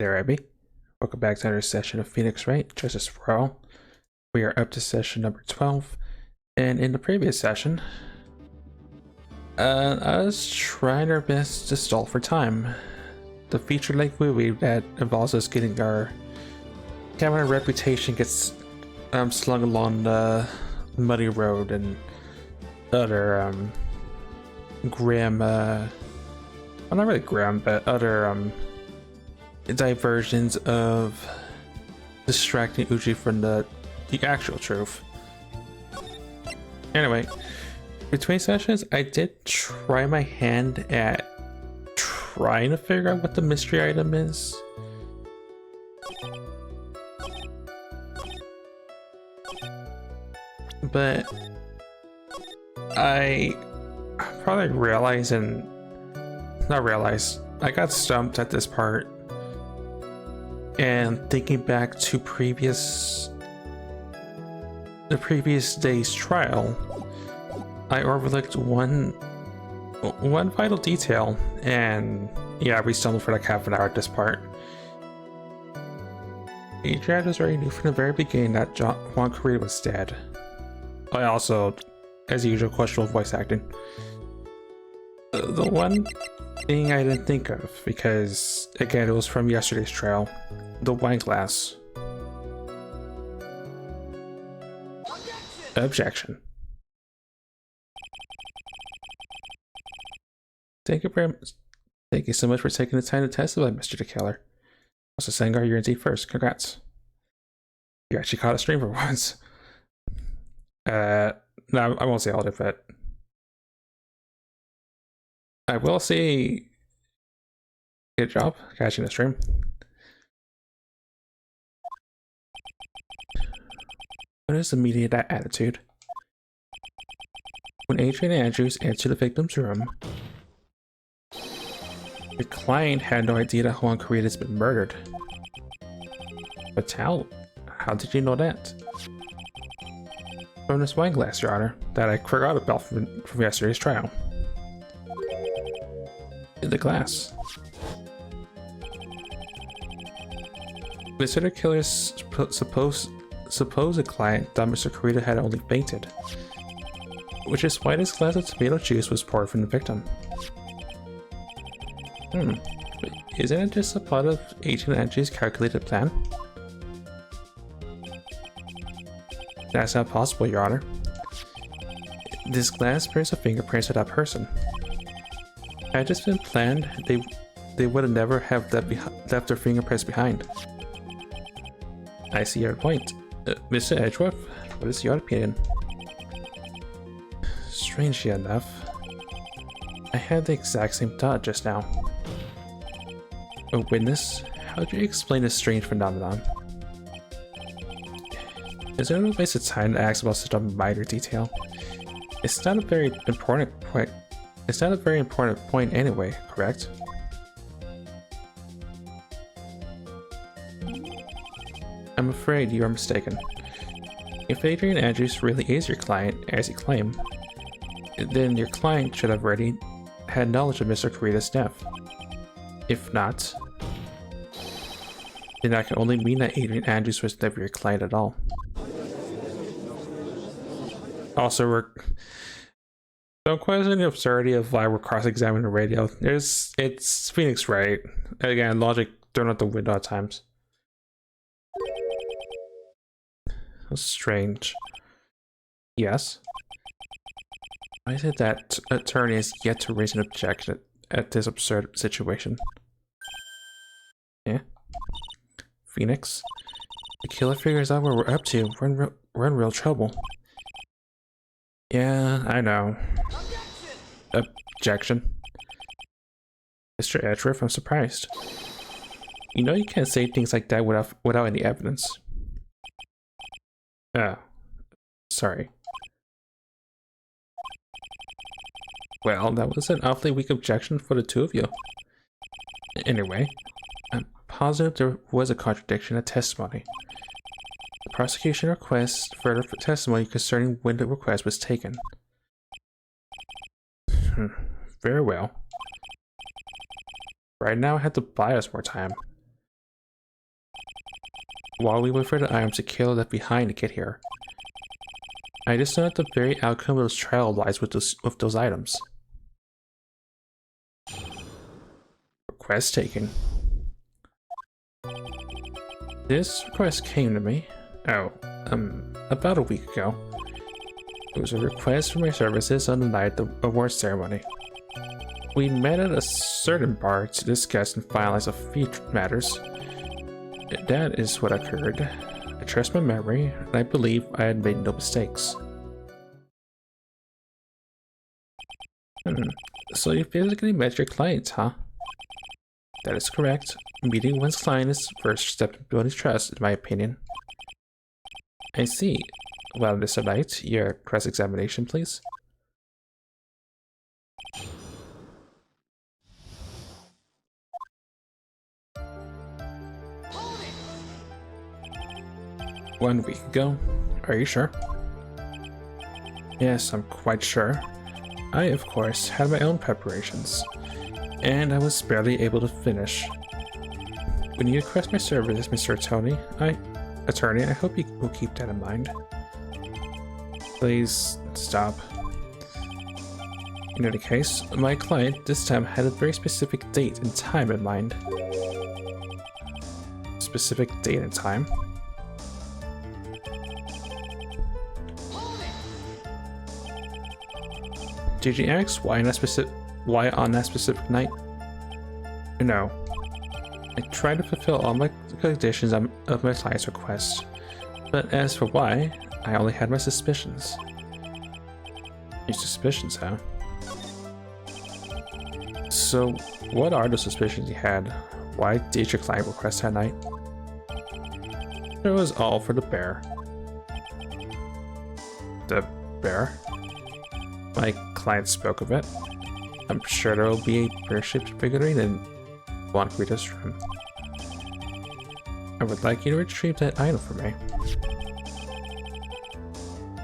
There, Abby. Welcome back to another session of Phoenix Wright Justice for All. We are up to session number 12, and in the previous session, I was trying our best to stall for time. The feature-length movie that involves us getting our reputation gets slung along the muddy road and other grim, well, not really grim, but other diversions of distracting Uchi from the actual truth. Anyway, between sessions, I did try my hand at trying to figure out what the mystery item is. But I probably I got stumped at this part. And thinking back to the previous day's trial, I overlooked one vital detail, and yeah, we stumbled for like half an hour at this part. Adrian was already knew from the very beginning that Juan Correa was dead. I also, as usual, questionable voice acting. The one thing I didn't think of, because again, it was from yesterday's trial, the wine glass. Objection. Thank you so much for taking the time to testify, Mr. DeKeller. Also, Sengar, you're indeed first. Congrats. You actually caught a stream for once. No, I won't say all of it, but I will say good job catching the stream. What is the meaning of that attitude? When Adrian Andrews entered the victim's room, your client had no idea that Juan Correa has been murdered. But how did you know that? From this wine glass, Your Honor, that I forgot about from yesterday's trial. In the glass. Mr. Killer's supposed client thought Mr. Correa had only fainted, which is why this glass of tomato juice was poured from the victim. But isn't it just a part of Agent Angie's calculated plan? That's not possible, Your Honor. This glass bears the fingerprints of that person. Had this been planned, they would have never have left their fingerprints behind. I see your point. Mr. Edgeworth, what is your opinion? Strangely enough, I had the exact same thought just now. A witness, how do you explain this strange phenomenon? Is there no waste of time to ask about such a minor detail? It's not a very important point. It's not a very important point anyway, correct? I'm afraid you are mistaken. If Adrian Andrews really is your client, as you claim, then your client should have already had knowledge of Mr. Correa's death. If not, then that can only mean that Adrian Andrews was never your client at all. Also, don't question the absurdity of why we're cross-examining the radio. It's Phoenix Wright. Again, logic thrown out the window at times. That's strange. Yes? Why is it that attorney has yet to raise an objection at this absurd situation? Yeah? Phoenix? The killer figures out what we're up to. We're in real trouble. Yeah, I know. Objection. Mr. Edgeworth, I'm surprised. You know you can't say things like that without any evidence. Oh. Sorry. Well, that was an awfully weak objection for the two of you. Anyway, I'm positive there was a contradiction at testimony. The prosecution requests further testimony concerning when the request was taken. Very well. Right now I have to buy us more time. while we wait for the items the killer left behind to get here. I just know that the very outcome of this trial lies with those items. Request taken. This request came to me, about a week ago. It was a request for my services on the night of the award ceremony. We met at a certain bar to discuss and finalize a few matters. That is what occurred. I trust my memory, and I believe I had made no mistakes. So you physically met your client, huh? That is correct. Meeting one's client is the first step in building trust, in my opinion. I see. Well, Mr. Knight, your cross-examination, please. One week ago. Are you sure? Yes, I'm quite sure. I, of course, had my own preparations, and I was barely able to finish. When you request my services, Mr. Attorney, I hope you will keep that in mind. Please stop. In any case, my client this time had a very specific date and time in mind. Specific date and time? Did you ask why on that specific night? No. I tried to fulfill all my conditions of my client's request, but as for why, I only had my suspicions. Your suspicions, huh? So, what are the suspicions you had? Why did your client request that night? It was all for the bear. The bear? My client spoke of it. I'm sure there will be a bear-shaped figurine in Juanquita's room. I would like you to retrieve that item for me.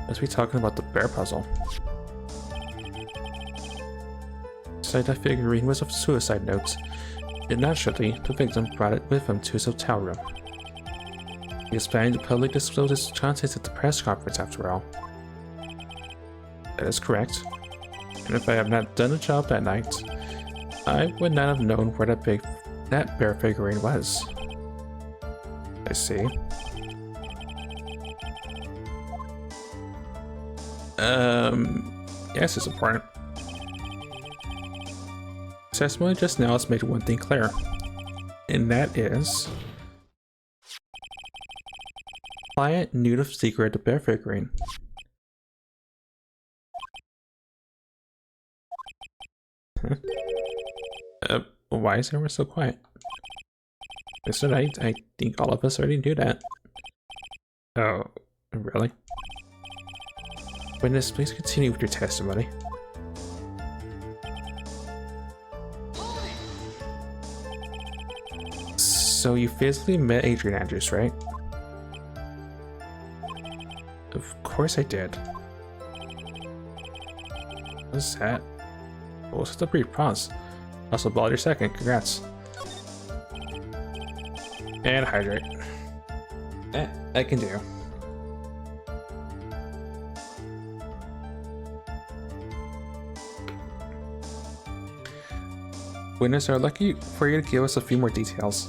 Let's be talking about the bear puzzle. Inside that figurine was a suicide note, and naturally, the victim brought it with him to his hotel room. He was planning to publicly disclose its contents at the press conference after all. That is correct. And if I had not done the job that night, I would not have known where that bear figurine was. I see. Yes, it's important. Testimony just now has made one thing clear, and that is client knew the secret of the bear figurine. Why is everyone so quiet? Mr. Knight, I think all of us already knew that. Oh, really? Witness, please continue with your testimony. So you physically met Adrian Andrews, right? Of course I did. What's that? What was the brief pause? Also balled your second, congrats. And hydrate. I can do. Witness, are lucky for you to give us a few more details.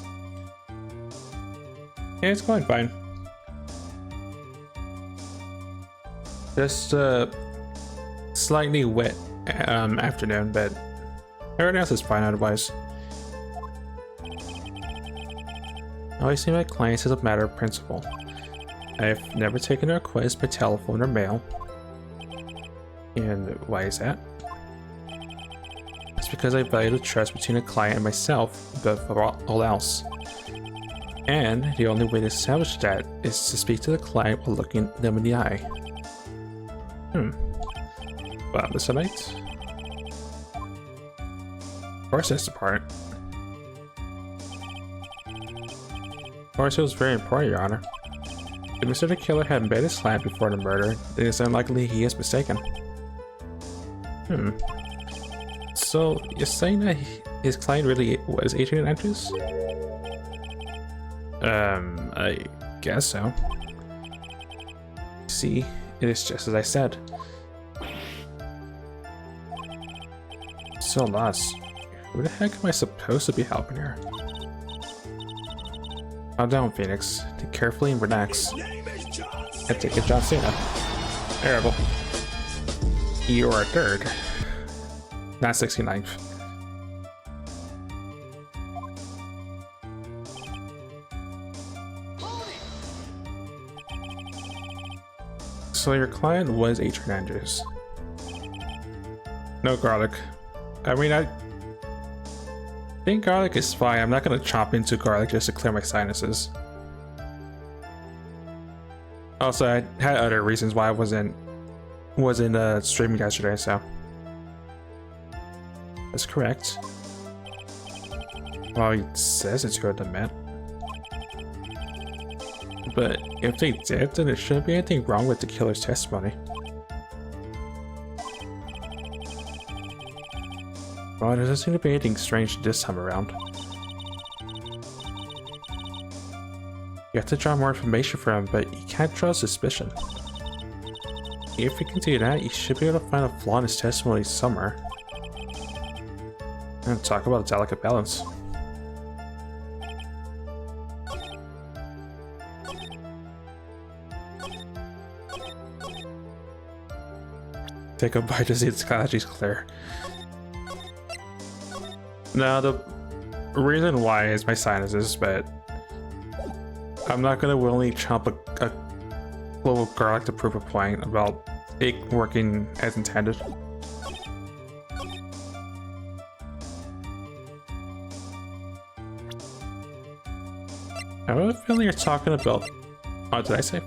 Yeah, it's going fine. Just slightly wet afternoon, but everything else is fine otherwise. I always see my clients as a matter of principle. I've never taken a request by telephone or mail. And why is that? It's because I value the trust between a client and myself above all else. And the only way to establish that is to speak to the client while looking them in the eye. Well, Mr. Knight? Of course that's the part. Of course it was very important, Your Honor. If Mr. the Killer had met his client before the murder, then it's unlikely he is mistaken. So, you're saying that his client really was Adrian Andrews? guess so. See, it is just as I said. So lost. Who the heck am I supposed to be helping here? Calm down, Phoenix. Think carefully and relax. I take it, John Cena. Terrible. You are a third. Not 69th. So your client was Adrian Andrews. No garlic. I mean, I think garlic is fine. I'm not gonna chop into garlic just to clear my sinuses. Also, I had other reasons why I wasn't streaming yesterday, so that's correct. Well, he says it's good to admit. But if they did, then there shouldn't be anything wrong with the killer's testimony. Well, there doesn't seem to be anything strange this time around. You have to draw more information from him, but you can't draw suspicion. If you can do that, you should be able to find a flaw in his testimony somewhere. And talk about a delicate balance. Take a bite to see its allergies clear. Now, the reason why is my sinuses, but I'm not gonna willingly chomp a clove of garlic to prove a point about it working as intended. I have a feeling you're talking about. Oh, did I say?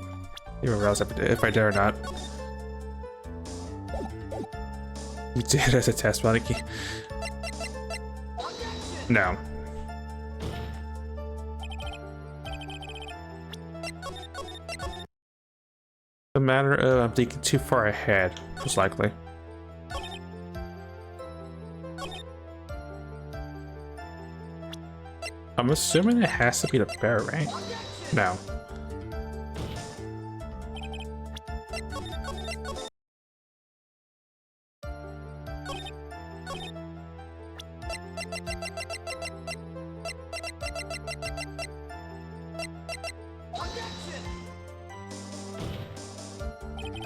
You don't realize if I did or not. You did as a test, Monkey. No. A matter of I'm thinking too far ahead, most likely. I'm assuming it has to be the bear, right? No.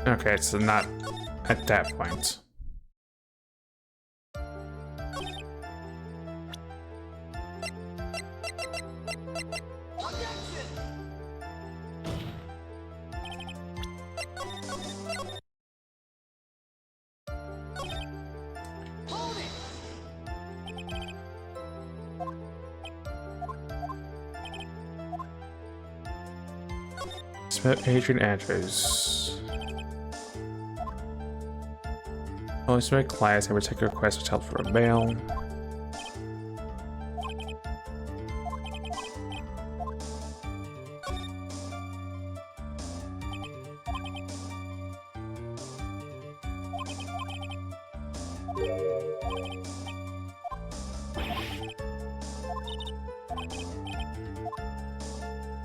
Okay, so not at that point. Adrian Andrews. Only submit clients and take a request for help for a mail.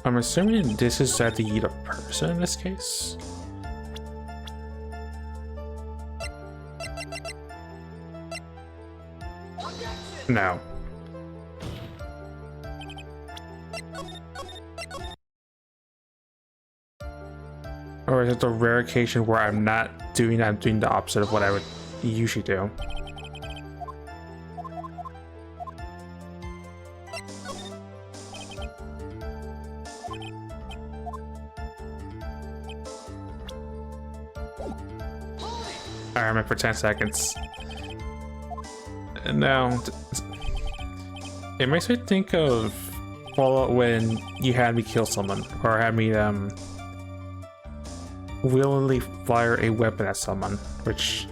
I'm assuming this is at the eat a person in this case. No. Or is it the rare occasion where I'm doing the opposite of what I would usually do? I remember for 10 seconds. No. It makes me think of Fallout when you had me kill someone, or had me willingly fire a weapon at someone, which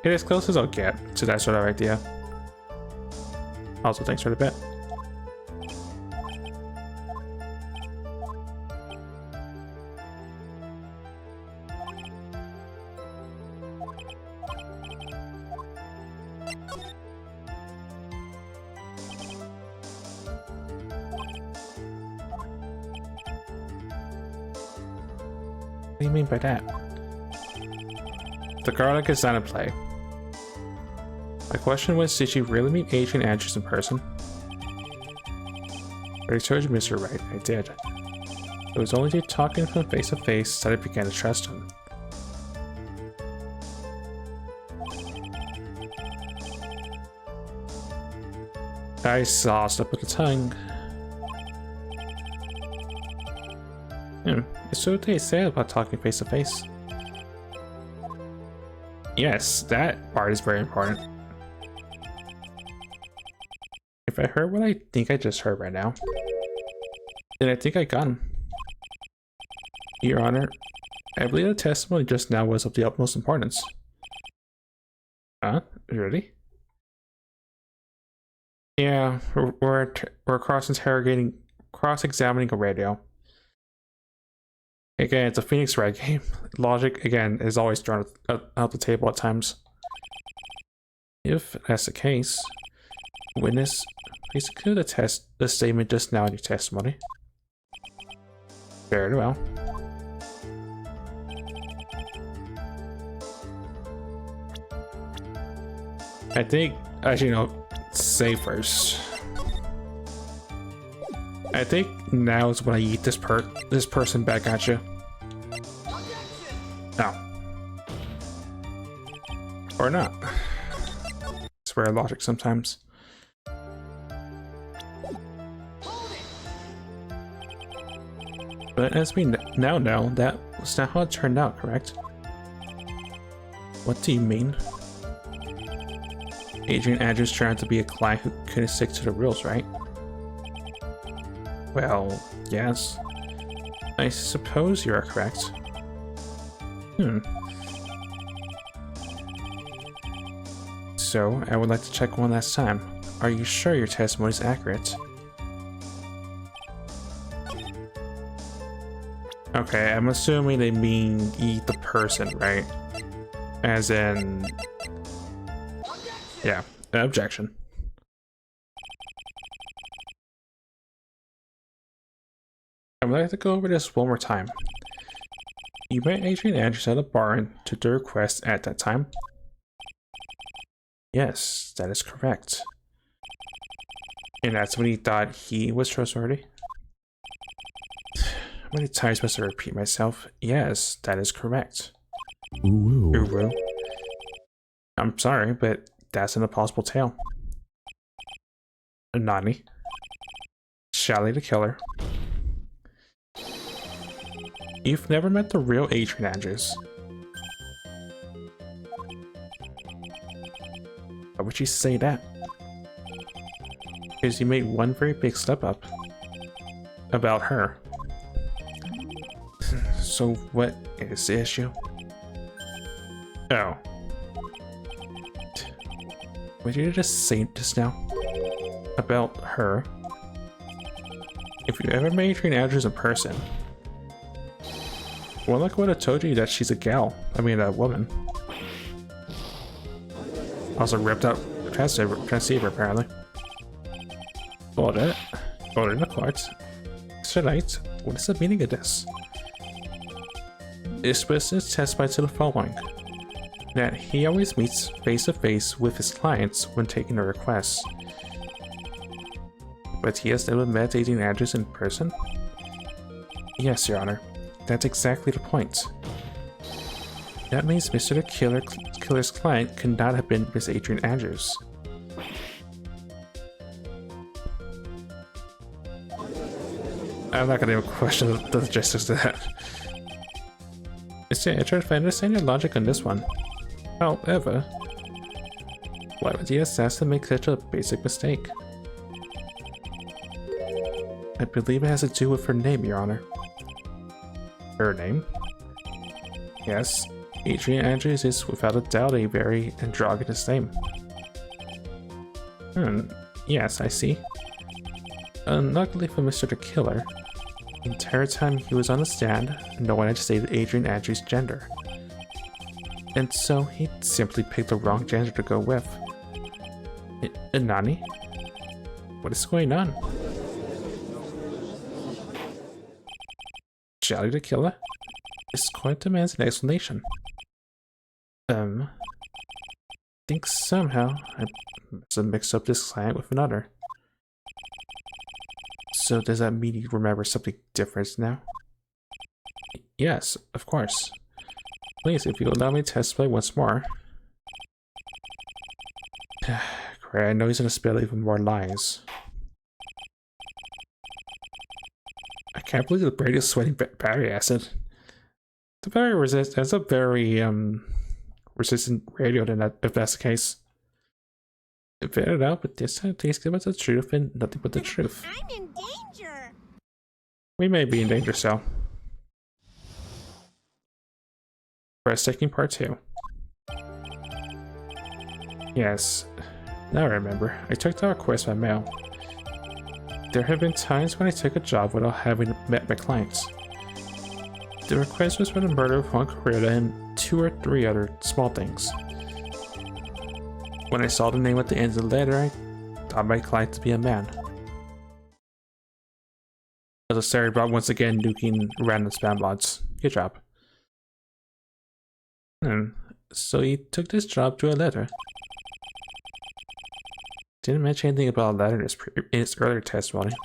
is as close as I'll get to that sort of idea. Also, thanks for the bet. What do you mean by that? The garlic is not in play. My question was, did you really meet Adrian Andrews in person? I told you, Mr. Wright, I did. It was only through talking to him face to face that I began to trust him. I saw slip of the tongue. So what they say about talking face to face? Yes, that part is very important. If I heard what I think I just heard right now, then I think I got him. Your Honor, I believe the testimony just now was of the utmost importance. Huh? Really? Yeah, we're cross-examining a radio. Again, it's a Phoenix Wright game. Logic, again, is always thrown out the table at times. If that's the case, witness, please include the statement just now in your testimony. Very well. I think, actually, no, say first. I think now is when I eat this person back at you. No. Or not. It's rare logic sometimes. But as we now know, that was not how it turned out, correct? What do you mean? Adrian Andrews turned out to be a client who couldn't stick to the rules, right? Well, yes. I suppose you are correct. So, I would like to check one last time. Are you sure your testimony is accurate? Okay, I'm assuming they mean eat the person, right? As in... yeah, objection. I would like to go over this one more time. You met Adrian Andrews at a bar to the request at that time? Yes, that is correct. And that's when he thought he was trustworthy? How many times must I repeat myself? Yes, that is correct. Ooh. Ooh. I'm sorry, but that's an impossible tale. Nani. Shally the killer. You've never met the real Adrian Andrews. Why would you say that? Because you made one very big step up. About her. So what is the issue? Oh. What did you just say just now? About her? If you ever met Adrian Andrews in person, well, like what I told you that she's a gal. I mean, a woman. Also ripped out transceiver apparently. Order in the court. Tonight, what is the meaning of this? This witness testified to the following: that he always meets face to face with his clients when taking a request. But he has never met Adrian Andrews in person? Yes, Your Honor. That's exactly the point. That means Mr. the Killer's client could not have been Miss Adrian Andrews. I'm not gonna even question the logistics of that. Mr. Andrews, if I understand your logic on this one. However, why would the assassin make such a basic mistake? I believe it has to do with her name, Your Honor. Her name? Yes, Adrian Andrews is without a doubt a very androgynous name. Yes, I see. Luckily for Mr. the Killer, the entire time he was on the stand, no one had stated Adrian Andrews' gender. And so he simply picked the wrong gender to go with. Nani? What is going on? Shally the Killer? This quite demands an explanation. I think somehow I must have mixed up this client with another. So does that mean you remember something different now? Yes, of course. Please, if you allow me to testify once more. Great, I know he's gonna spill even more lies. I can't believe the brain is sweating battery acid. It's a very resistant radio then if that's the case. Fair enough, but this time please give us the truth and nothing but the truth. I'm in danger. We may be in danger, so. Breathtaking part 2. Yes. Now I remember. I took the request by mail. There have been times when I took a job without having met my clients. The request was for the murder of one Coretta and 2 or 3 other small things. When I saw the name at the end of the letter, I thought my client to be a man. Also, sorry about once again nuking random spam bots. Good job. So he took this job to a letter. Didn't mention anything about a letter in his earlier testimony.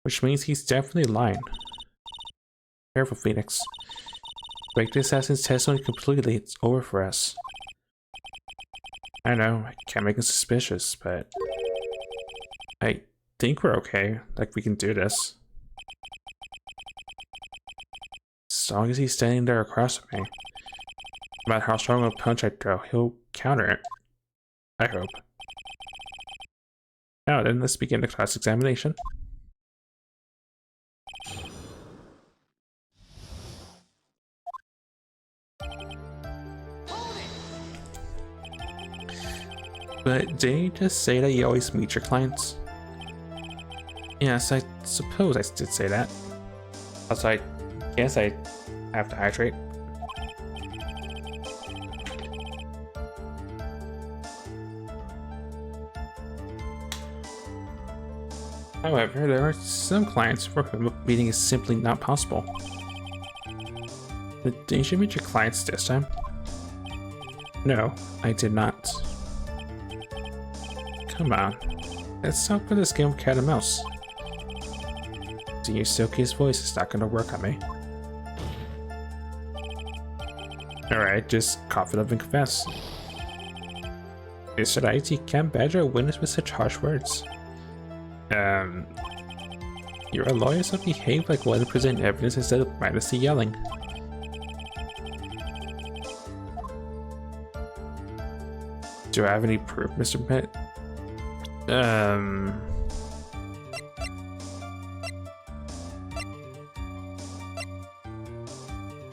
Which means he's definitely lying. Careful, Phoenix. Break the assassin's testimony completely, it's over for us. I know, I can't make him suspicious, but I think we're okay. Like, we can do this. As long as he's standing there across from me. No matter how strong a punch I throw, he'll counter it. I hope. Now then, let's begin the class examination. But didn't you just say that you always meet your clients? Yes, I suppose I did say that. Also, I guess I have to hydrate. However, there are some clients for whom meeting is simply not possible. But didn't you meet your clients this time? No, I did not. Come on, let's stop with this game of cat and mouse. Seeing your silkiest voice is not gonna work on me. Alright, just cough it up and confess. It's right, you can't badger a witness with such harsh words. You're a lawyer, so behave like one to present evidence instead of mindlessly yelling. Do I have any proof, Mr. Pitt?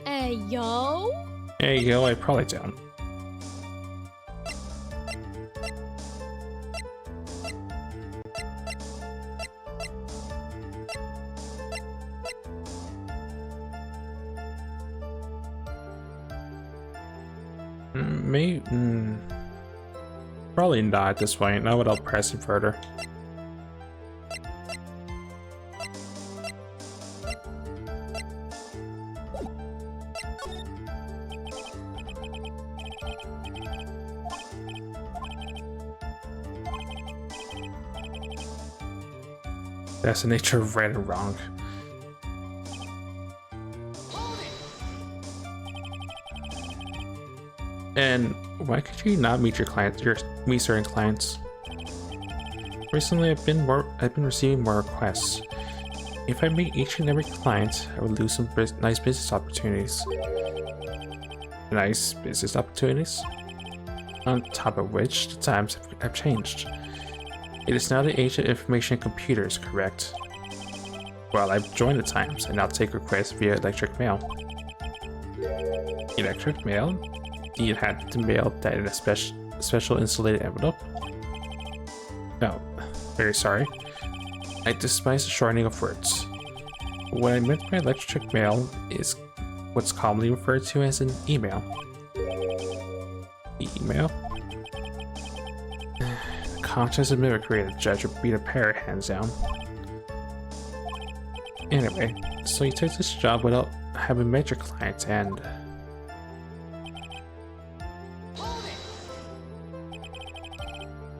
Hey, yo? Hey, yo, I probably don't. Probably not at this point, not without pressing further. That's the nature of right and wrong. And why could you not meet your clients, meet certain clients? Recently, I've been receiving more requests. If I meet each and every client, I would lose some nice business opportunities. Nice business opportunities? On top of which, the times have changed. It is now the age of information and computers, correct? Well, I've joined the times and now take requests via electric mail. Electric mail? You had to mail that in a special insulated envelope? No, very sorry. I despise the shortening of words. What I meant by electric mail is what's commonly referred to as an email. Email? The conscience of mimicry the judge would beat a pair of hands down. Anyway, so you took this job without have a major client and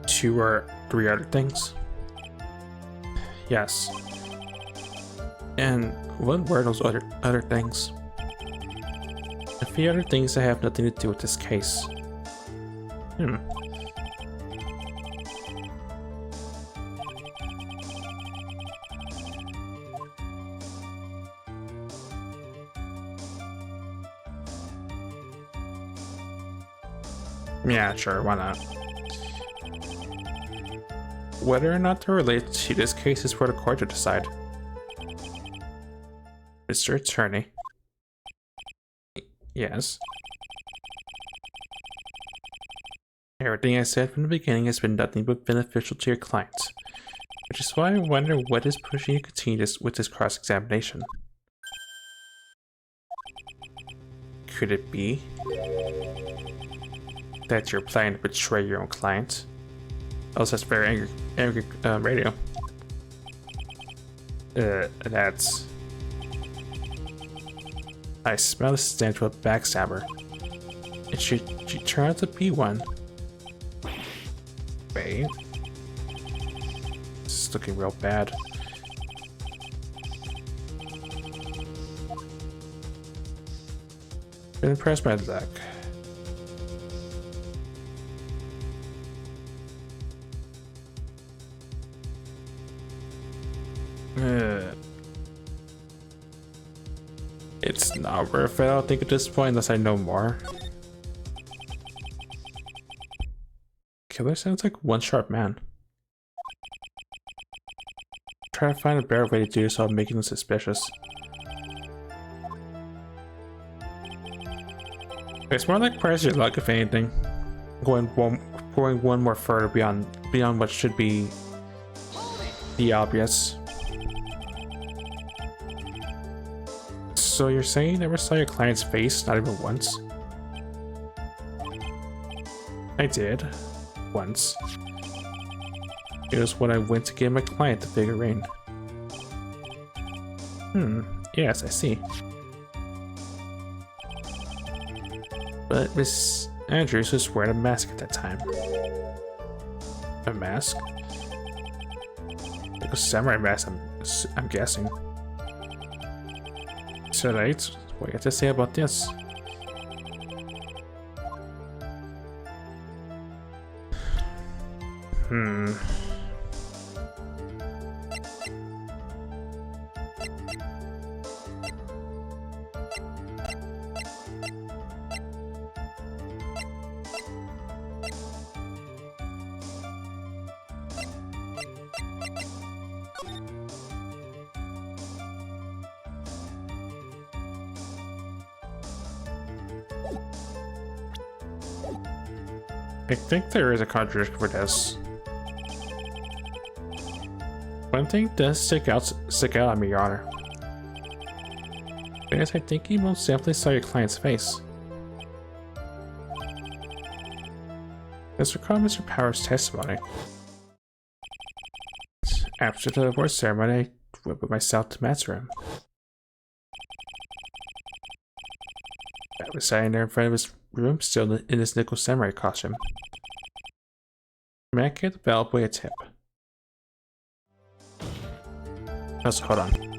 two or three other things. Yes. And what were those other things? A few other things that have nothing to do with this case. Yeah, sure, why not? Whether or not they're related to this case is for the court to decide. Mr. Attorney. Yes. Everything I said from the beginning has been nothing but beneficial to your client. Which is why I wonder what is pushing you to continue with this cross-examination. Could it be that you're planning to betray your own client? Also, that's very angry radio. That's... I smell the stench of a backstabber. And she turned out to be one. Wait. This is looking real bad. Been impressed by the deck. It's not worth it, I don't think, at this point, unless I know more. Killer sounds like one sharp man. Try to find a better way to do this without making them suspicious. It's more like price your luck, if anything. Going one more further beyond what should be the obvious. So you're saying you never saw your client's face, not even once? I did. Once. It was when I went to give my client the figurine. Yes, I see. But Miss Andrews was wearing a mask at that time. A mask? Like a samurai mask, I'm guessing. So right, what do you have to say about this? I think there is a contradiction for this. One thing does stick out on me, Your Honor. Because I think you most definitely saw your client's face. Let's recall Mr. Power's testimony. After the divorce ceremony, I went with myself to Matt's room. I was sitting there in front of his room, still in his nickel samurai costume. Matt gave the bellboy a tip. Also, hold on.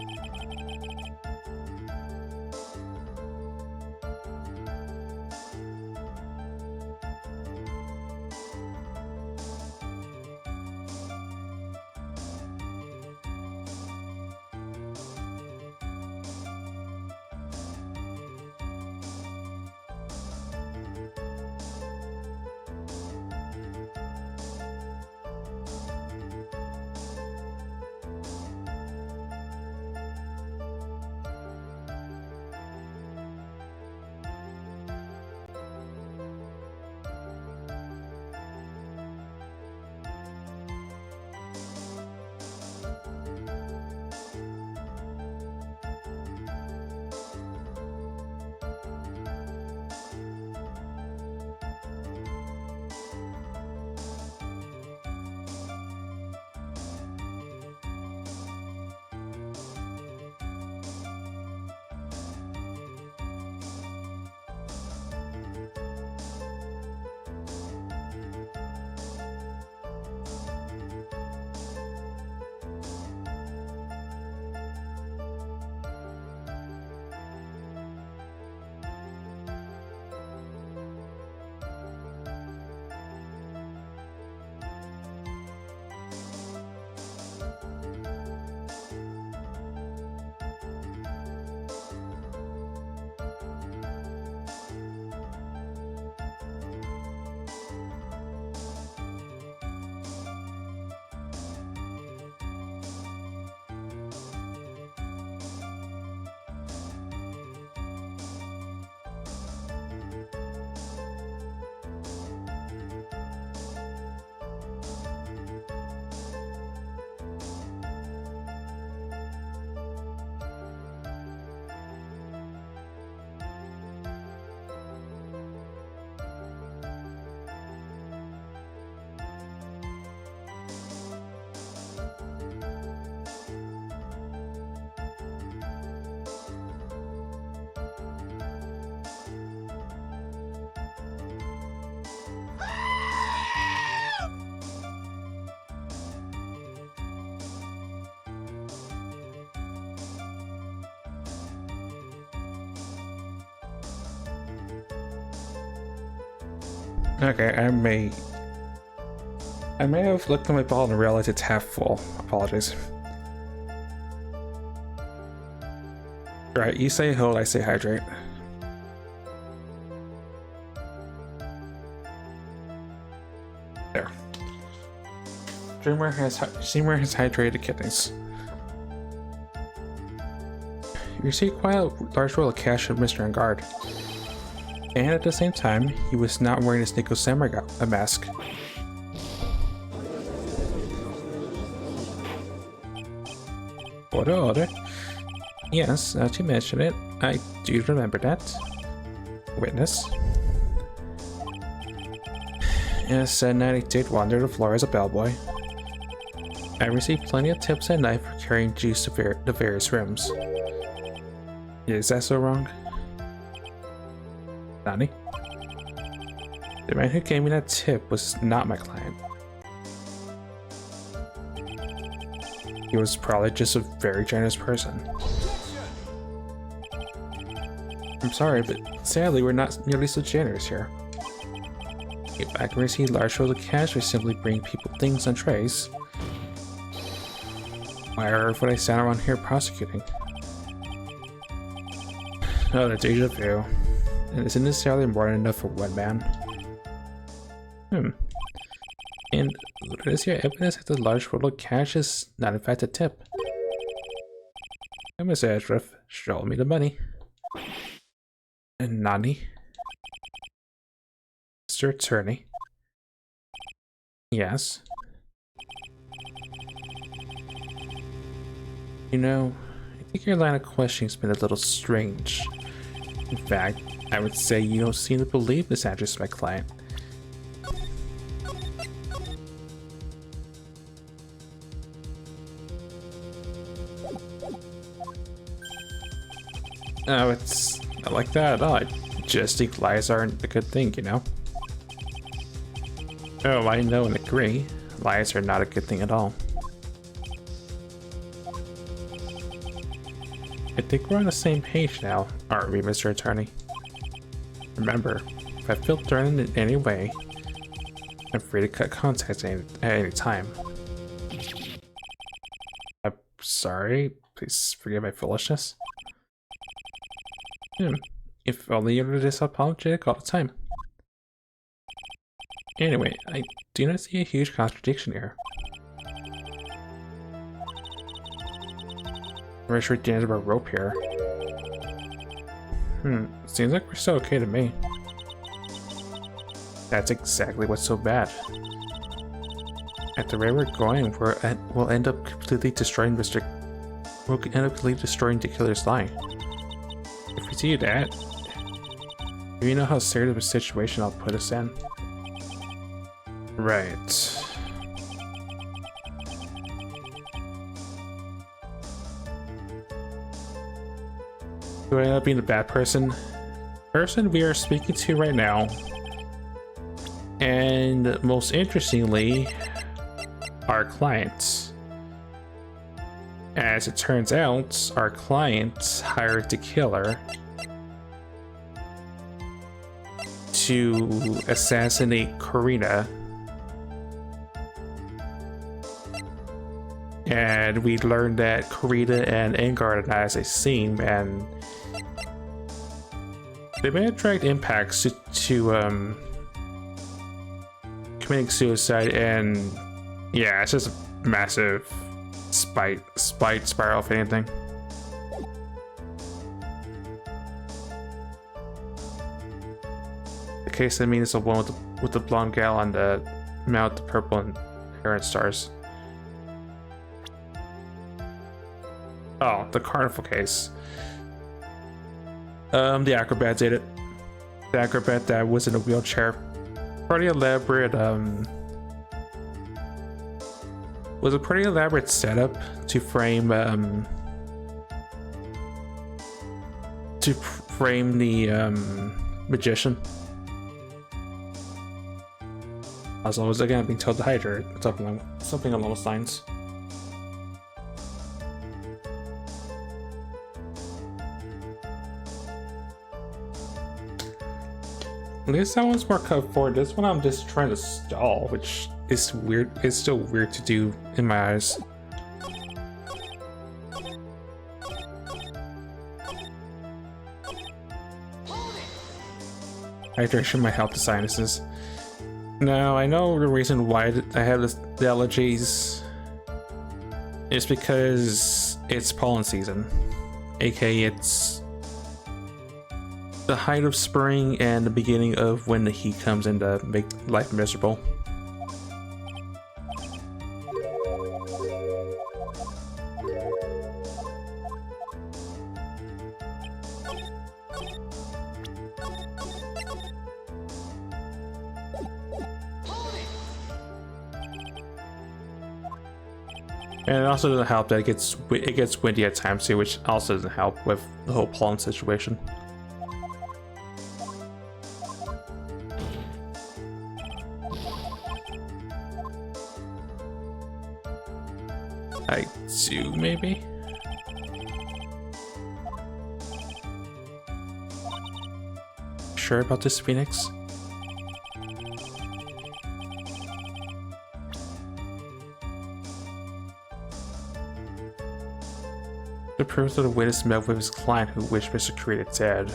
Okay, I may have looked at my bottle and realized it's half full. Apologies. Right, you say hold, I say hydrate. There. Dreamer has hydrated kidneys. You receive quite a large roll of cash from Mr. Engard. And at the same time, he was not wearing his Nico Samurai mask. Order. Yes, now to mention it, I do remember that. Witness. Yes, that night I did wander the floor as a bellboy. I received plenty of tips at night for carrying juice to the various rooms. Is that so wrong? Nani? The man who gave me that tip was not my client. He was probably just a very generous person. I'm sorry, but sadly we're not nearly so generous here. If I can receive large rolls of cash, we simply bring people things on trays. Why on earth would I stand around here prosecuting? Oh, the deja vu. And isn't necessarily more than enough for one man. And what is your evidence that the large roll of cash is not in fact a tip? Miss Ashruff, show me the money. And Nani? Mr. Attorney? Yes? You know, I think your line of questioning's been a little strange. In fact, I would say you don't seem to believe this address is my client. Oh, it's not like that at all. I just think lies aren't a good thing, you know? Oh, I know and agree. Lies are not a good thing at all. I think we're on the same page now, aren't we, Mr. Attorney? Remember, if I feel threatened in any way, I'm free to cut contact at any time. I'm sorry, please forgive my foolishness. If only you were this apologetic all the time. Anyway, I do not see a huge contradiction here. We're sure the end of our rope here. Seems like we're still okay to me. That's exactly what's so bad. At the rate we're going, we'll end up completely destroying the killer's lie. If we do that, do you know how serious of a situation I'll put us in? Right. Do I end up being the bad person? Person we are speaking to right now. And most interestingly, our client. As it turns out, our client hired the killer to assassinate Karina. And we learned that Karina and Engard are not as they seem, and they may have direct impacts to committing suicide, and yeah, it's just a massive spite spiral, if anything. The case I mean is the one with the blonde gal on the mount, the purple and hair and stars. Oh, the carnival case. The acrobat did it. The acrobat that was in a wheelchair. Pretty elaborate, was a pretty elaborate setup to frame, the, magician. As always, again, being told to hydrate, something along those lines. At least that one's more cut forward. This one I'm just trying to stall, which is weird. It's still weird to do in my eyes. Hydration might help the sinuses. Now, I know the reason why I have the allergies is because it's pollen season. aka it's the height of spring and the beginning of when the heat comes in to make life miserable. And it also doesn't help that it gets windy at times too, which also doesn't help with the whole pollen situation. I do, maybe? Sure about this, Phoenix? The proof that the witness met with his client who wished Mr. Creator dead.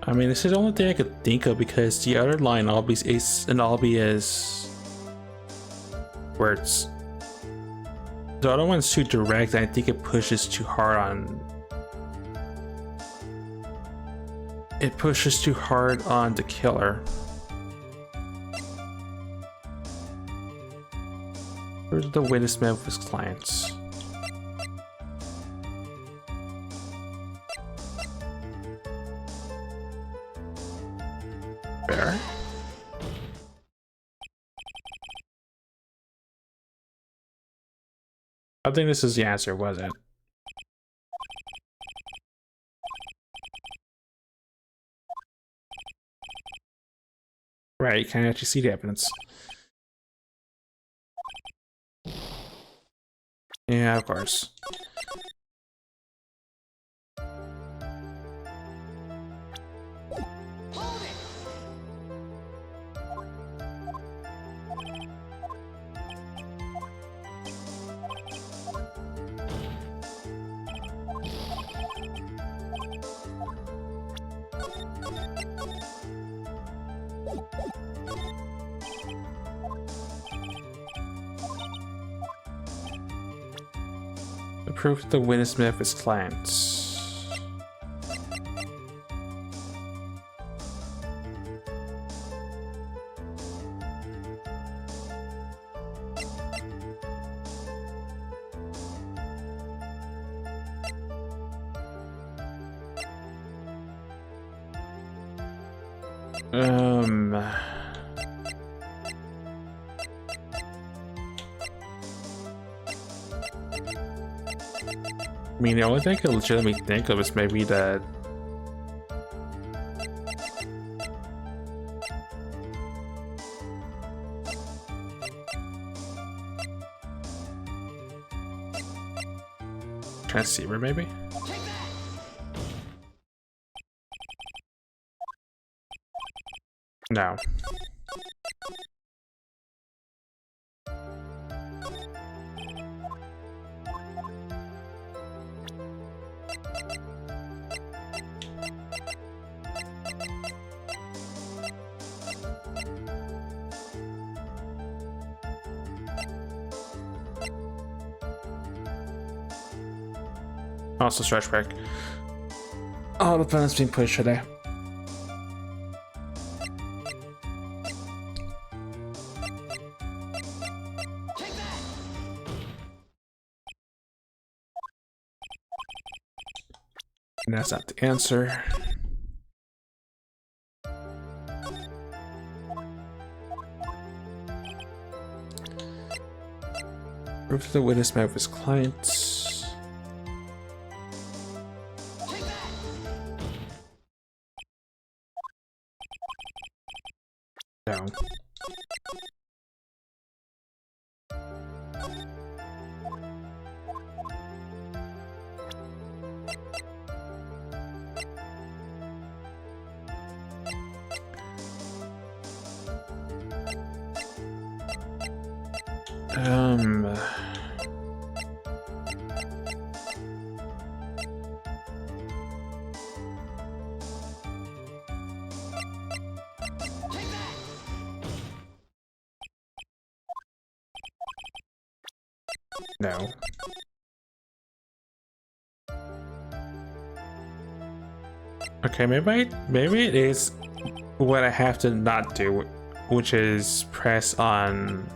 I mean, this is the only thing I could think of because the other line always is words. The other one's too direct, and I think it pushes too hard on. It pushes too hard on the killer. Where's the witness met with his clients? Fair. I think this is the answer, was it? Right, you can't actually see the evidence. Yeah, of course. The proof that the witness met with his clients. I mean, the only thing I can legitimately think of is maybe that transceiver, maybe? No. Also, stretch break. Oh, the planet's being pushed today. And that's not the answer. Proof that the witness met with his clients. No. Um. No. Okay, maybe it is what I have to not do, which is press on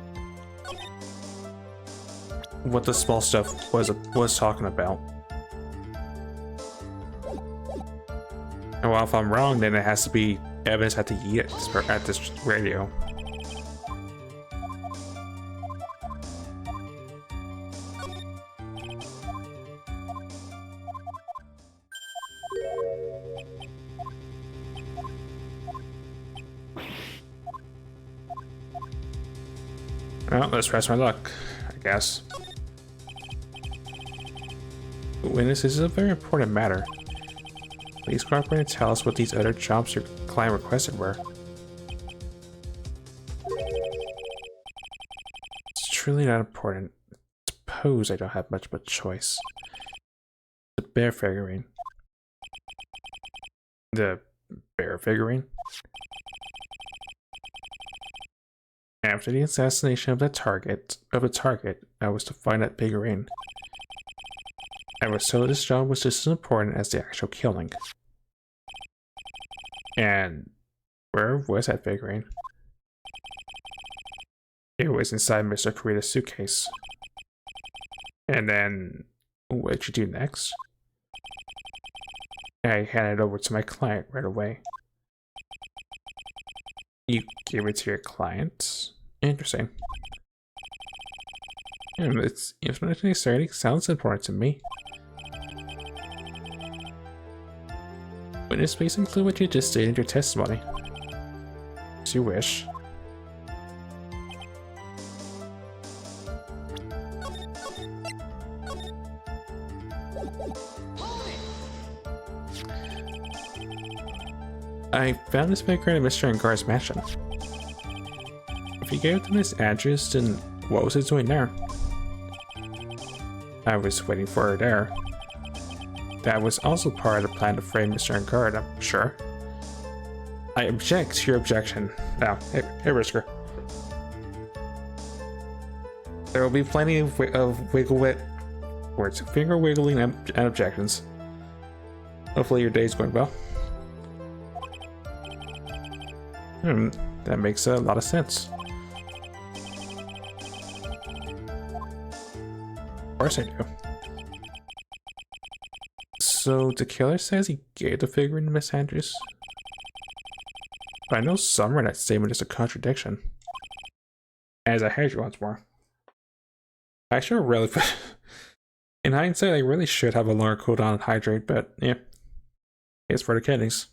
what the small stuff was talking about. And well, if I'm wrong, then it has to be evidence at this radio. Well, let's press my luck, I guess. Witness, this is a very important matter. Please cooperate and tell us what these other jobs your client requested were. It's truly not important. Suppose I don't have much of a choice. The bear figurine. The bear figurine? After the assassination of a target, I was to find that figurine. I was told this job was just as important as the actual killing. And where was that figurine? It was inside Mr. Kurita's suitcase. And then, what did you do next? I handed it over to my client right away. You gave it to your client? Interesting. It's necessarily sounds important to me. Witness, please include what you just stated in your testimony. As you wish. I found this figure in Mr. Angar's mansion. If you gave them this address, then what was it doing there? I was waiting for her there. That was also part of the plan to frame Mr. Angar, I'm sure. I object to your objection. Now, hey Risker. There will be plenty of finger wiggling and objections. Hopefully your day's going well. That makes a lot of sense. Of course I do. So the killer says he gave the figurine to Miss Andrews? But I know somewhere that statement is a contradiction. As I heard you once more. I sure really in hindsight I really should have a longer cooldown and hydrate, but yeah. It's for the kidneys.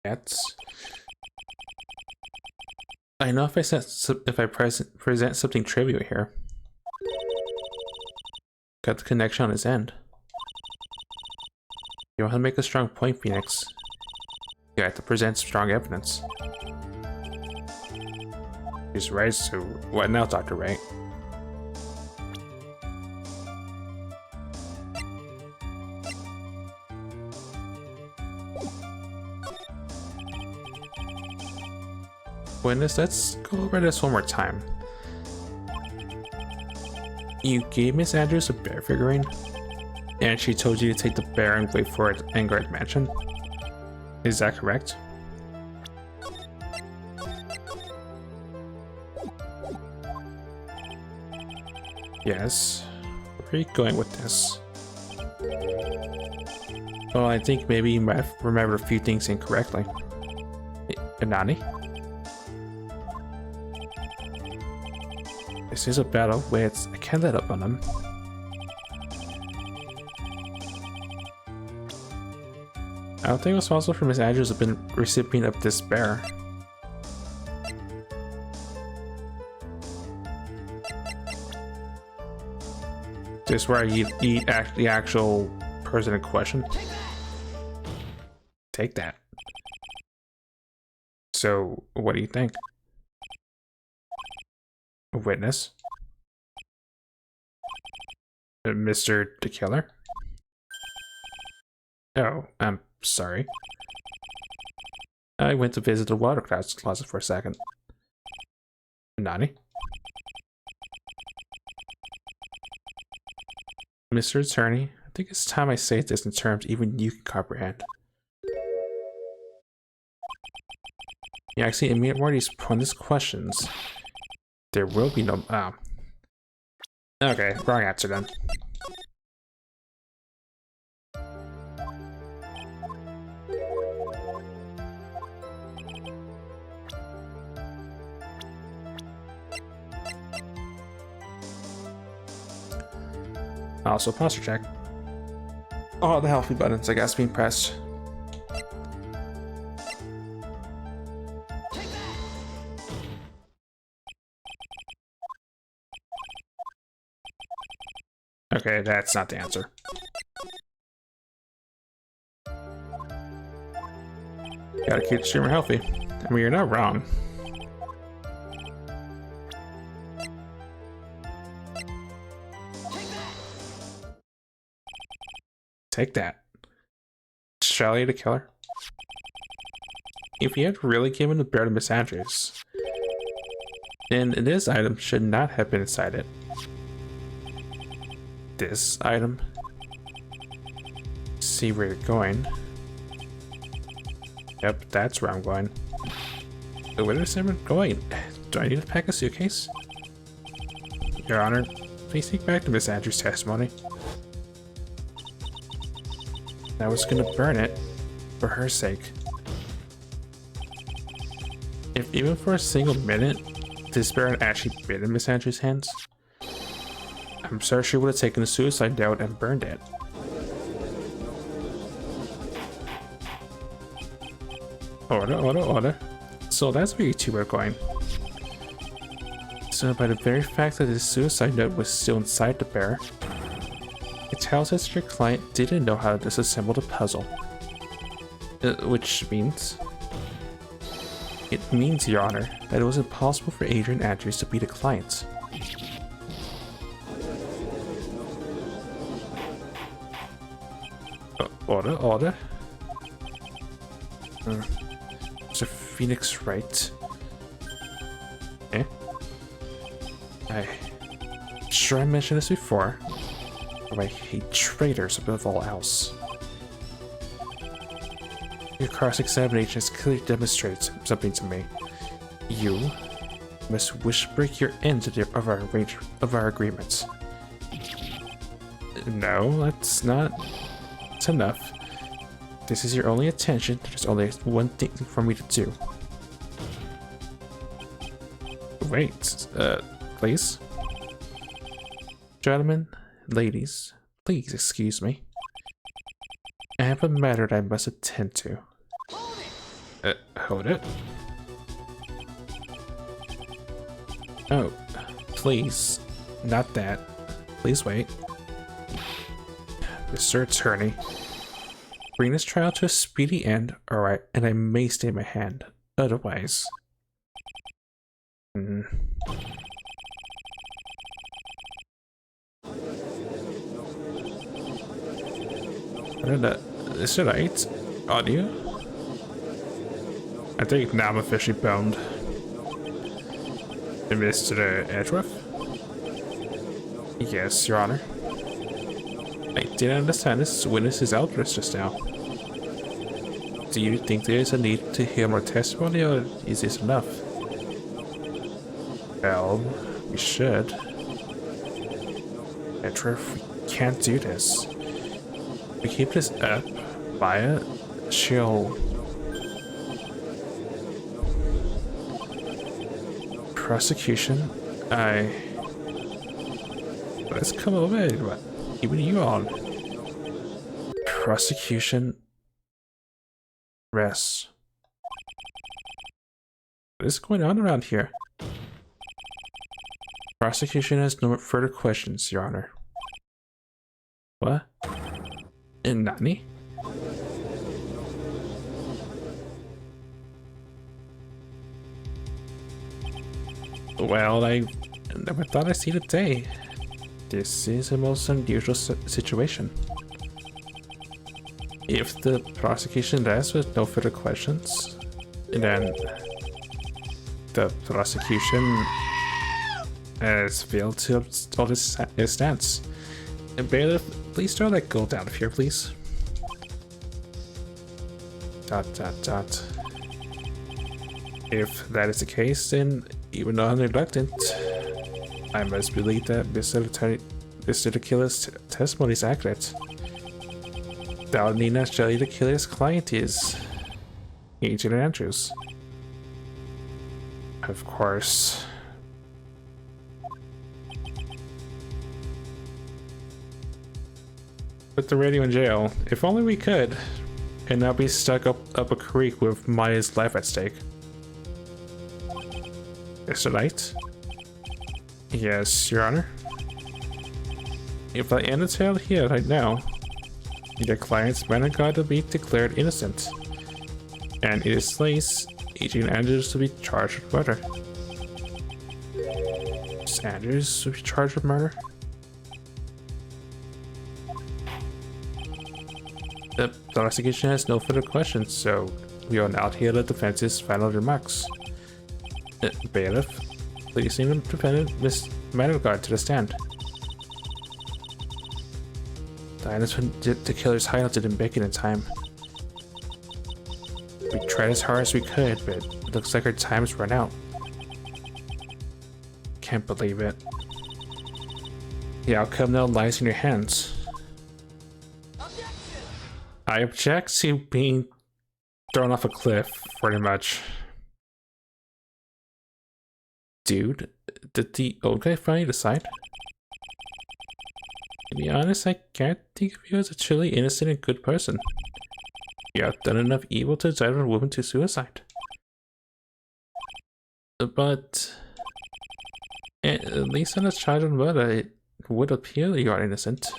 That's... I know if I present something trivial here. Got the connection on his end. You want to make a strong point, Phoenix. You have to present strong evidence. He's right, so what now, Dr. Wright? Witness, let's go over this one more time. You gave Miss Andrews a bear figurine, and she told you to take the bear and wait for it at Angar's mansion. Is that correct? Yes. Where are you going with this? Well, I think maybe you might have remembered a few things incorrectly. Nani? This is a battle where I can't let up on them. I don't think responsible for Miss Andrews have been recipient of this bear. This is where you eat the actual person in question. Take that. So, what do you think? A witness? Mr. the Killer? Oh, I'm sorry. I went to visit the water closet for a second. Nani? Mr. Attorney, I think it's time I say this in terms even you can comprehend. You actually immediately these pointless questions. There will be no. Okay, wrong answer then. Also, posture check. Oh, the healthy buttons, I guess, being pressed. Okay, that's not the answer. Gotta keep the streamer healthy. I mean, you're not wrong. Take that. Charlie the Killer. If you had really given the bear to Miss Andrews, then this item should not have been inside it. This item. See where you're going. Yep, that's where I'm going. But where is everyone going? Do I need to pack a suitcase? Your Honor, please take back to Miss Andrews' testimony. I was gonna burn it for her sake. If even for a single minute this bear had actually been in Miss Andrews' hands, I'm sure she would have taken the suicide note and burned it. Order. So that's where you two are going. So by the very fact that the suicide note was still inside the bear, it tells us your client didn't know how to disassemble the puzzle. Which means... It means, Your Honor, that it was impossible for Adrian Andrews to be the client. Order. Mr. Phoenix Wright. Eh? I'm sure I mentioned this before, but I hate traitors above all else. Your cross-examination has clearly demonstrated something to me. You must wish to break your end of our agreements. No, that's not. It's enough. This is your only attention. There's only one thing for me to do. Wait, please? Gentlemen, ladies, please excuse me. I have a matter that I must attend to. Hold it. Oh, please. Not that. Please wait. Mr. Attorney, bring this trial to a speedy end, alright, and I may stay my hand. Otherwise... Is it right? Audio? I think now I'm officially boned. Mr. Edgeworth? Yes, Your Honor. I didn't understand this witness's outburst just now. Do you think there is a need to hear more testimony, or is this enough? Well, we should. Edgeworth, we can't do this. We keep this up, Maya, she'll... Prosecution, Let's come over, even you on. Prosecution... Rest. What is going on around here? Prosecution has no further questions, Your Honor. What? Nani? Well, I never thought I'd see the day. This is a most unusual situation. If the prosecution rests with no further questions, then the prosecution has failed to uphold his stance. And bailiff, please throw that gold out of here, please. ... If that is the case, then even though I'm reluctant, I must believe that Mr. The Killer's testimony is accurate. That would mean that Jelly the Killer's client is Agent Andrews. Of course. Put the radio in jail. If only we could. And not be stuck up a creek with Maya's life at stake. Mr. Knight? Yes, Your Honor? If I end the tale here right now, your client's man of God will be declared innocent, and it is place Agent Andrews to be charged with murder. Is Andrews to be charged with murder? The prosecution has no further questions, so we will now hear the defense's final remarks. Bailiff, please name the defendant, Miss Man of God, to the stand. Diana's when the killer's hideout didn't make it in time. We tried as hard as we could, but it looks like our time's run out. Can't believe it. The outcome now lies in your hands. I object to being thrown off a cliff, pretty much. Dude, did the old guy finally decide? To be honest, I can't think of you as a truly innocent and good person. You have done enough evil to drive a woman to suicide. But at least on a charge of murder, it would appear you are innocent.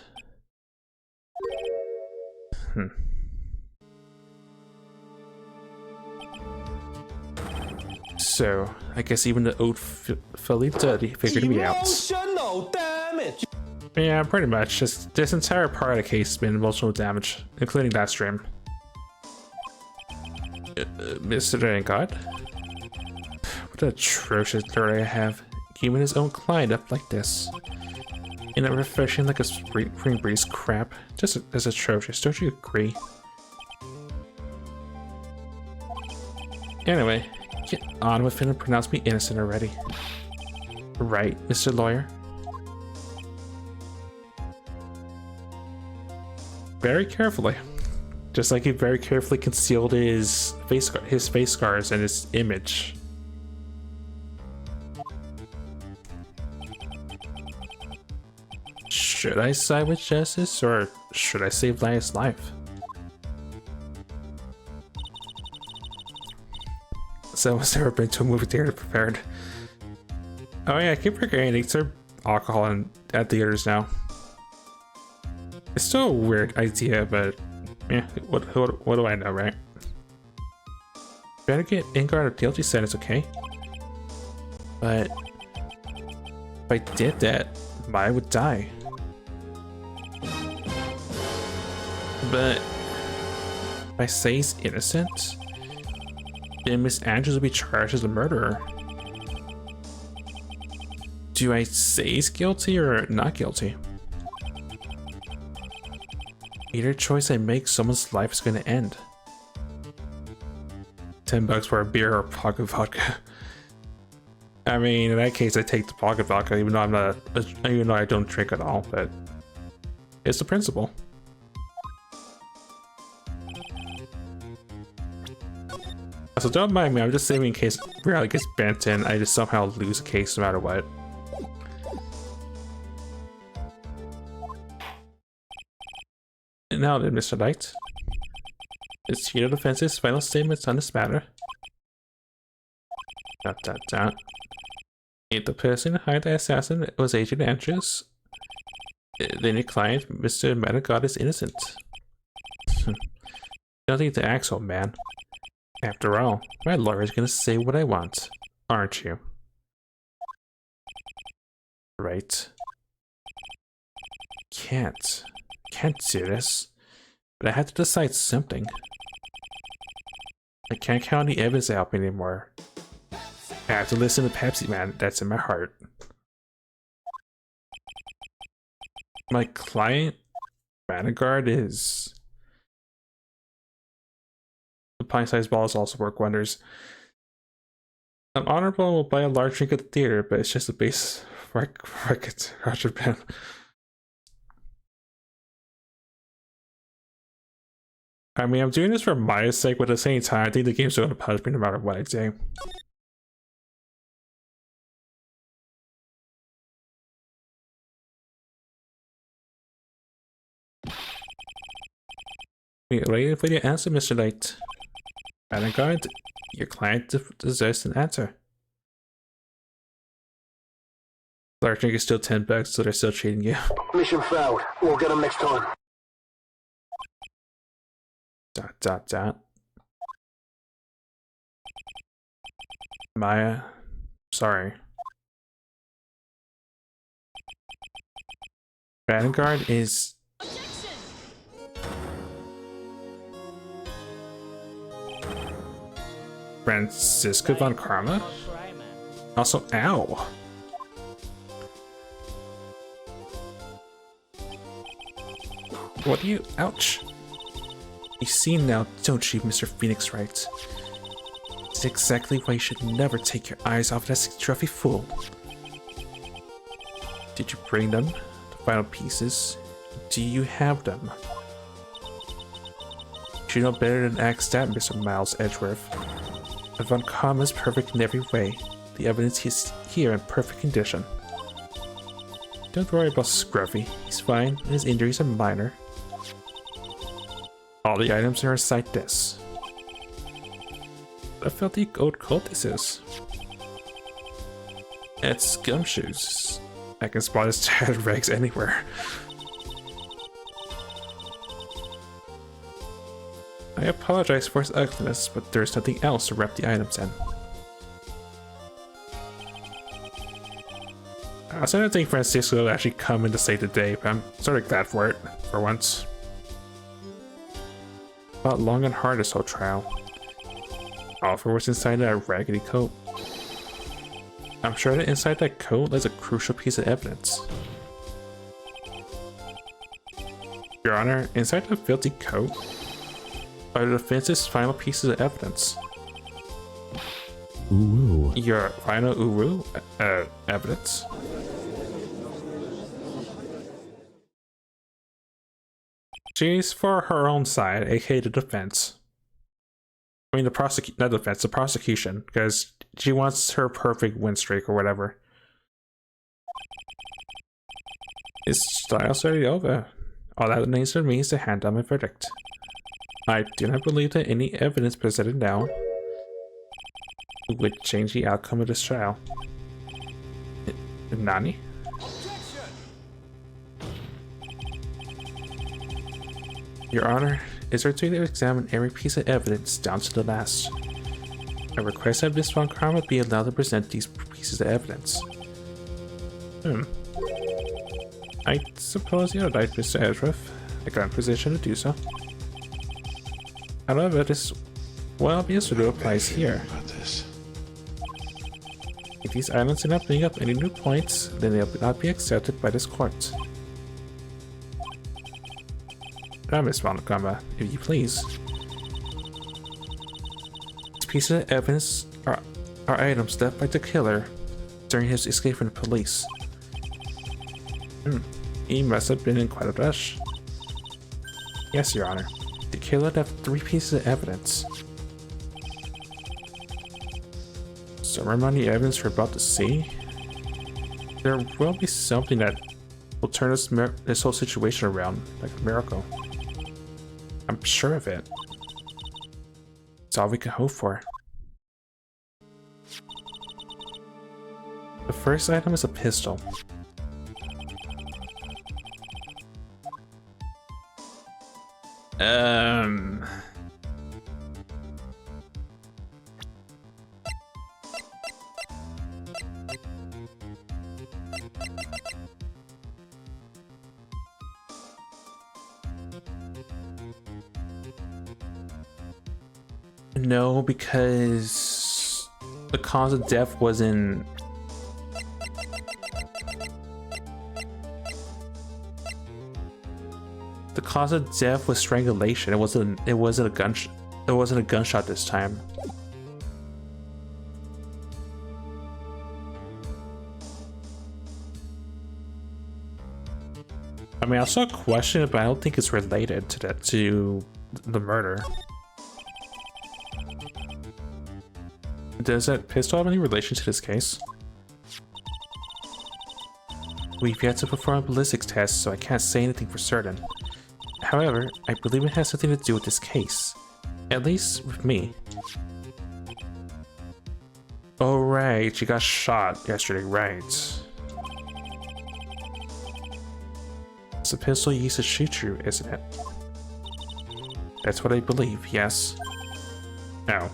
So, I guess even the old Philippe figured me out. Damage. Yeah, pretty much. Just this entire part of the case has been emotional damage, including that stream. Mr. God? What an atrocious dirt I have. Keeping his own client up like this. You know, refreshing like a spring breeze crap. Just as atrocious, don't you agree? Anyway, get on with it and pronounce me innocent already. Right, Mr. Lawyer? Very carefully. Just like he very carefully concealed his face scars and his image. Should I side with justice or should I save Laia's life? Someone's never been to a movie theater prepared. Oh yeah, I keep forgetting they serve alcohol at theaters now. It's still a weird idea, but yeah, what do I know, right? Better get Ingard a guilty sentence, okay? But if I did that, Maya would die. But if I say he's innocent, then Miss Andrews will be charged as a murderer. Do I say he's guilty or not guilty? Either choice I make, someone's life is going to end. $10 for a beer or pocket vodka. I mean, in that case, I take the pocket vodka, even though even though I don't drink at all. But it's the principle. So don't mind me. I'm just saving in case reality gets bent in. I just somehow lose a case no matter what. Now then, Mr. Knight. Is here the defense's final statements on this matter? ... If the person behind the assassin was Agent Andrews, then your client, Mr. Man of God, is innocent. Nothing to ask, old man. After all, my lawyer's gonna say what I want, aren't you? Right. Can't do this. But I have to decide something. I can't count the evidence to help me anymore. I have to listen to Pepsi Man, that's in my heart. My client, Vanguard, is... The pint-sized balls also work wonders. An honorable will buy a large drink at the theater, but it's just a base market Roger Pen. I mean, I'm doing this for Maya's sake, but at the same time, I think the game's going to punish me no matter what I do. We're waiting for your answer, Mr. Light. Vanguard, your client deserves an answer. Large drink is still $10, so they're still treating you. Mission failed. We'll get them next time. ... Maya, sorry. Vanguard is... Francisco von Karma? Also, ow! What do you... Ouch! You see now, don't you, Mr. Phoenix Wright? It's exactly why you should never take your eyes off that trophy fool. Did you bring them? The final pieces? Do you have them? You should know better than ask that, Mr. Miles Edgeworth. Von Karma is perfect in every way. The evidence is here in perfect condition. Don't worry about Scruffy. He's fine, and his injuries are minor. All the items are inside this. I felt the old cult this is. It's gumshoes. I can spot his tattered rags anywhere. I apologize for his ugliness, but there's nothing else to wrap the items in. I was gonna think Francisco would actually come in to save the day, but I'm sort of glad for it, for once. Fought long and hard this whole trial. All for what's inside that raggedy coat. I'm sure that inside that coat lies a crucial piece of evidence. Your Honor, inside that filthy coat are the defense's final pieces of evidence. Ooh. Your final evidence? She's for her own side, aka the defense. I mean, not defense, the prosecution, because she wants her perfect win streak or whatever. His trial's already over. All that remains for me is to hand down my verdict. I do not believe that any evidence presented now would change the outcome of this trial. Nani? Your Honor, it's our duty to examine every piece of evidence down to the last. I request that Miss Von Karma be allowed to present these pieces of evidence. I suppose you're right, Mr. Edgeworth. I got in position to do so. However, this well-obvious rule applies here. If these items do not bring up any new points, then they will not be accepted by this court. Now, Miss Von Karma, if you please. These pieces of evidence are items left by the killer during his escape from the police. He must have been in quite a rush. Yes, Your Honor. The killer left 3 pieces of evidence. So remember on the evidence we're about to see? There will be something that will turn this whole situation around like a miracle. I'm sure of it. It's all we can hope for. The first item is a pistol. No, because the cause of death wasn't... The cause of death was strangulation. It wasn't a gunshot this time. I mean, I saw a question, but I don't think it's related to the murder. Does that pistol have any relation to this case? We've yet to perform a ballistics test, so I can't say anything for certain. However, I believe it has something to do with this case. At least with me. Oh right, she got shot yesterday, right. It's a pistol used to shoot you, isn't it? That's what I believe, yes. No.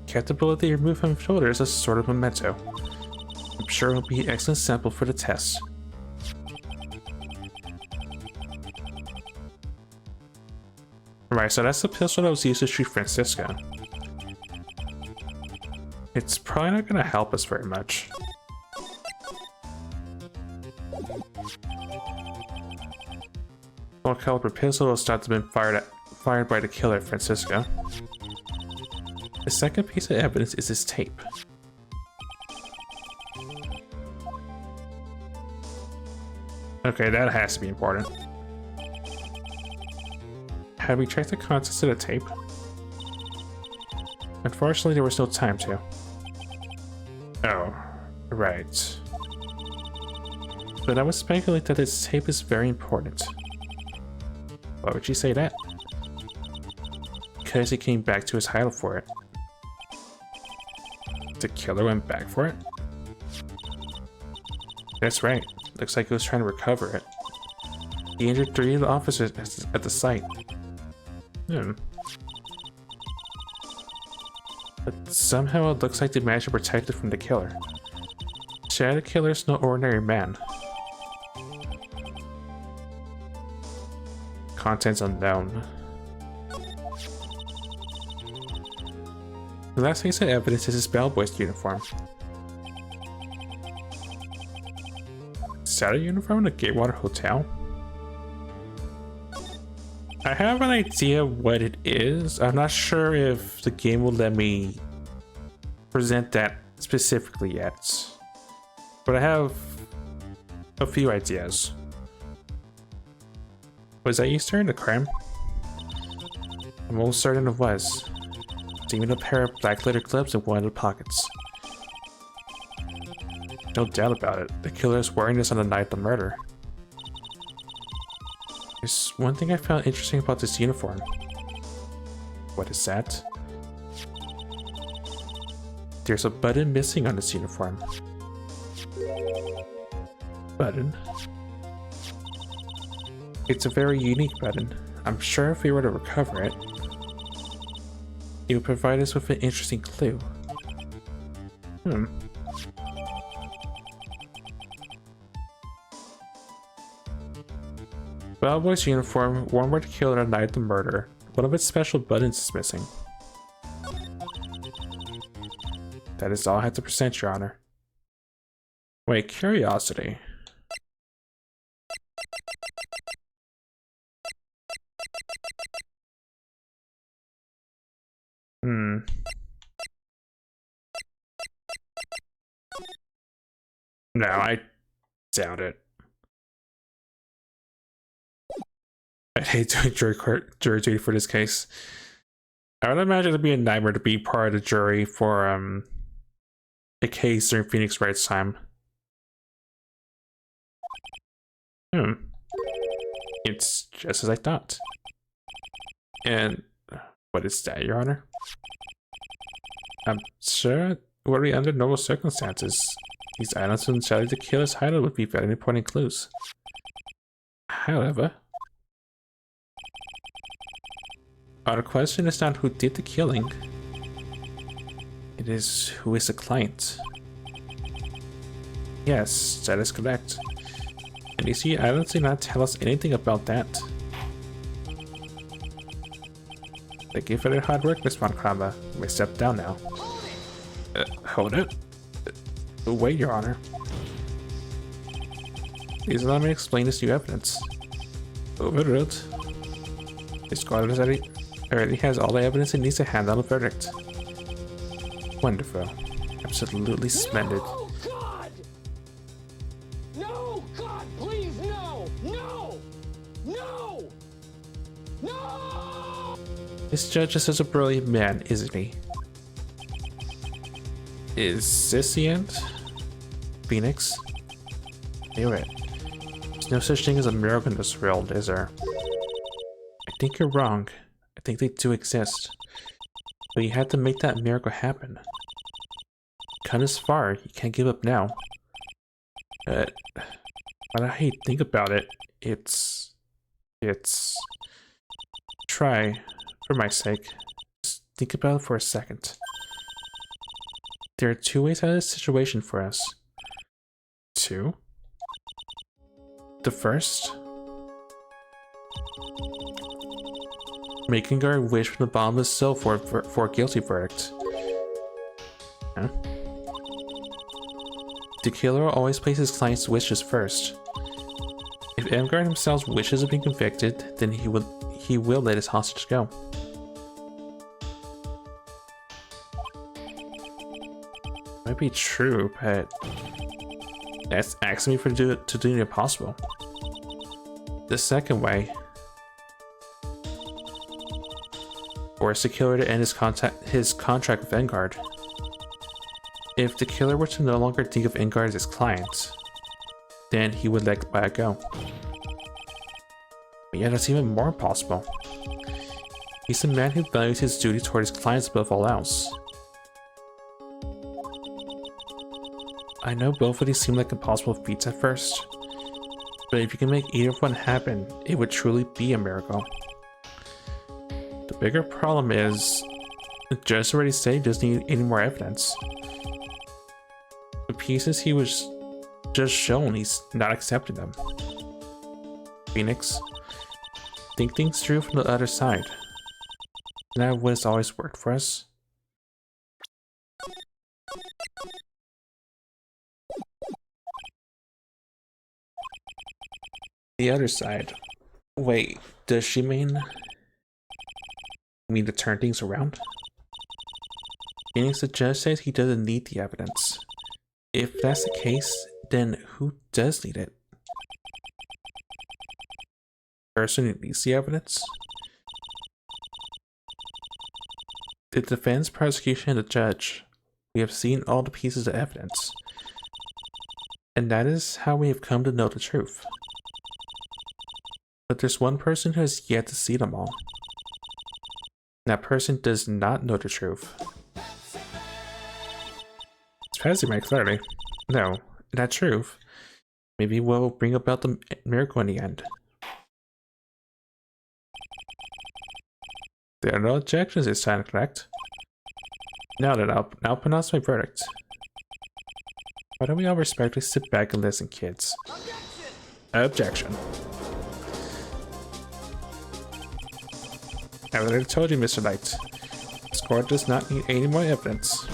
Kept the bullet they removed from his shoulder as a sort of memento. I'm sure it'll be an excellent sample for the test. Right, so that's the pistol that was used to shoot Francisca. It's probably not going to help us very much. One caliber pistol was thought to have been fired by the killer, Francisca. The second piece of evidence is this tape. Okay, that has to be important. Have we checked the contents of the tape? Unfortunately, there was no time to. Oh, right. But I would speculate that this tape is very important. Why would you say that? Because he came back to his hideout for it. The killer went back for it? That's right. Looks like he was trying to recover it. He injured 3 of the officers at the site. But somehow it looks like they managed to protect it from the killer. The killer is no ordinary man. Contents unknown. The last piece of evidence is his bellboy's uniform. Is that a uniform in the Gatewater Hotel? I have an idea what it is. I'm not sure if the game will let me present that specifically yet. But I have a few ideas. Was that Easter in the crime? I'm almost certain it was. There's even a pair of black leather gloves in one of the pockets. No doubt about it. The killer is wearing this on the night of the murder. There's one thing I found interesting about this uniform. What is that? There's a button missing on this uniform. Button? It's a very unique button. I'm sure if we were to recover it, it would provide us with an interesting clue. Bellboy's uniform, worn by the killer on the night of the murder. One of its special buttons is missing. That is all I have to present, Your Honor. Wait, curiosity. No, I doubt it. I hate doing jury duty for this case. I would imagine it'd be a nightmare to be part of the jury for a case during Phoenix Wright's time. It's just as I thought. And what is that, Your Honor? I'm sure it would be under normal circumstances. These items from inside the killer's hideout would be very important clues. However, our question is not who did the killing. It is who is the client. Yes, that is correct. And you see, items do not tell us anything about that. Thank you for the hard work, Miss Montcalm. You may step down now. Hold it. Wait, Your Honor. Please allow me to explain this new evidence. Overruled. This court already has all the evidence it needs to hand down a verdict. Wonderful. Absolutely splendid. No, God! No, God, please, no! No! No! No! This judge is such a brilliant man, isn't he? Is this the end? Phoenix? Knew it. There's no such thing as a miracle in this world, is there? I think you're wrong. I think they do exist. But you had to make that miracle happen. Come this far, you can't give up now. But I think about it, it's... Try, for my sake. Just think about it for a second. There are two ways out of this situation for us. Two? The first? Making our wish from the bottomless cell for a guilty verdict. Huh? The killer always places his client's wishes first. If Edgar himself wishes to be convicted, then he will let his hostage go. Might be true, but that's asking me to do the impossible. The second way, force the killer to end his contract with Vanguard. If the killer were to no longer think of Vanguard as his client, then he would let it go. But yet that's even more impossible. He's a man who values his duty toward his clients above all else. I know both of these seem like impossible feats at first, but if you can make either one happen, it would truly be a miracle. The bigger problem is, the judge already said he doesn't need any more evidence. The pieces he was just shown, he's not accepting them. Phoenix, think things through from the other side. Isn't that what has always worked for us? The other side. Wait, does she mean to turn things around? Phoenix, the judge says he doesn't need the evidence. If that's the case, then who does need it? The person who needs the evidence? The defense, prosecution, and the judge. We have seen all the pieces of evidence. And that is how we have come to know the truth. But there's one person who has yet to see them all. That person does not know the truth. It's passing my clarity. No, not truth. Maybe we'll bring about the miracle in the end. There are no objections this time, correct? Now then, I'll pronounce my verdict. Why don't we all respectfully sit back and listen, kids? Objection. I already told you, Mr. Knight. This court does not need any more evidence.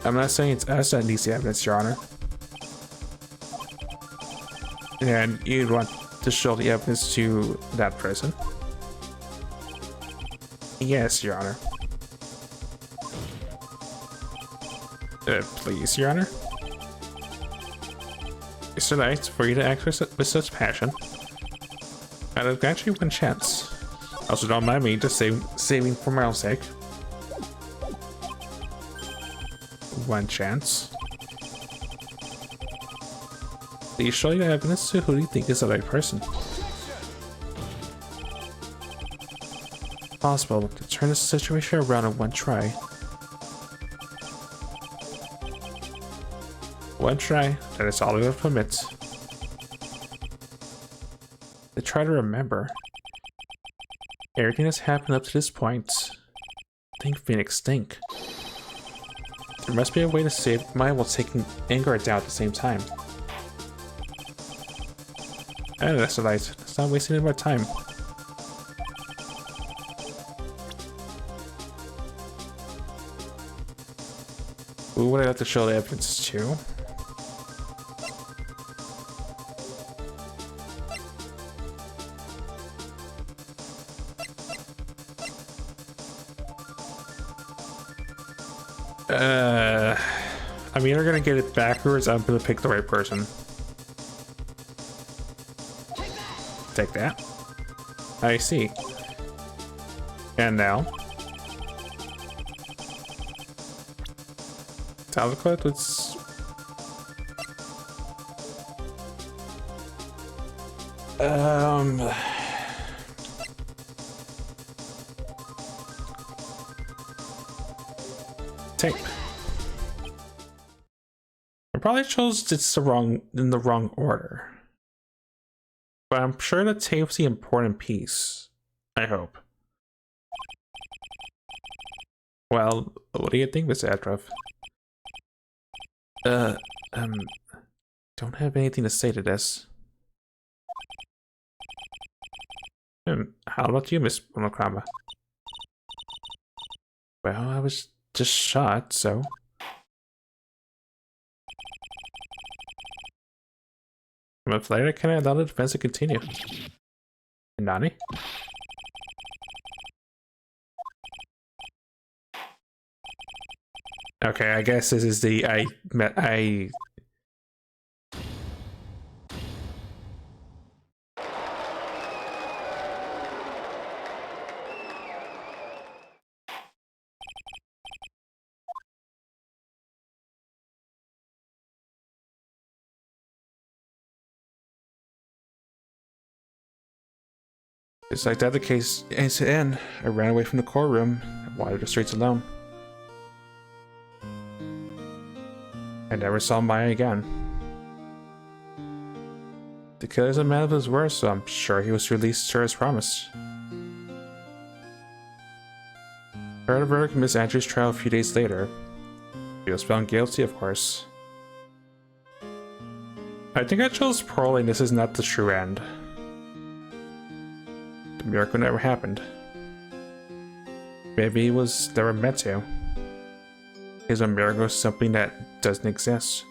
I'm not saying it's us that needs the evidence, Your Honor. And you'd want to show the evidence to that person? Yes, Your Honor. Please, Your Honor? Mr. Knight, for you to act with such passion, I'll grant you one chance. Also, don't mind me just saving for my own sake. One chance. Please show your evidence to who you think is the right person. Possible to turn the situation around in one try. One try, that is all we will permit. To try to remember. Everything that's happened up to this point. Think, Phoenix, think. There must be a way to save mine while taking Vanguard down at the same time. I know that's right. Let's not waste any more time. Who would I have to show the evidence to? I'm either gonna get it backwards, I'm gonna pick the right person. Take that. I see. And now? Talcott, let's... Tape. I probably chose it's in the wrong order. But I'm sure the tape's the important piece. I hope. Well, what do you think, Miss Adrev? Don't have anything to say to this. How about you, Miss Monokrama? Well, I was just shot, so... I'm afraid I can't allow the defense to continue. Nani? Okay, I guess this is the It's like that the case ends to end. I ran away from the courtroom and wandered the streets alone. I never saw Maya again. The killer's a man of his word, so I'm sure he was released sure as promised. Heard a verdict in Miss Andrews' trial a few days later. He was found guilty, of course. I think I chose poorly and this is not the true end. The miracle never happened. Maybe it was never meant to. Is a miracle something that doesn't exist?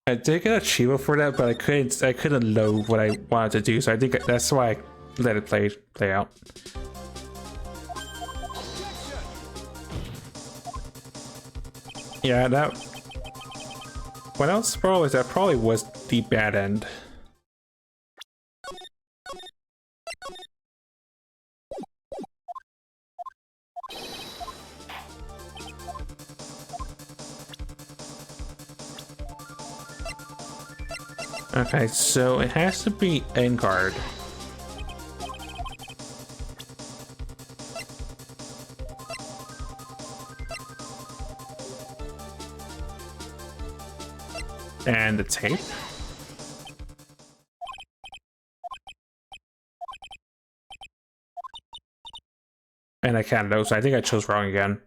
I did get a achievement for that, but I couldn't load what I wanted to do, so I think that's why I let it play out. Yeah, that... What else probably is that probably was the bad end. Okay, so it has to be Engard. And the tape. And I can't know, so I think I chose wrong again.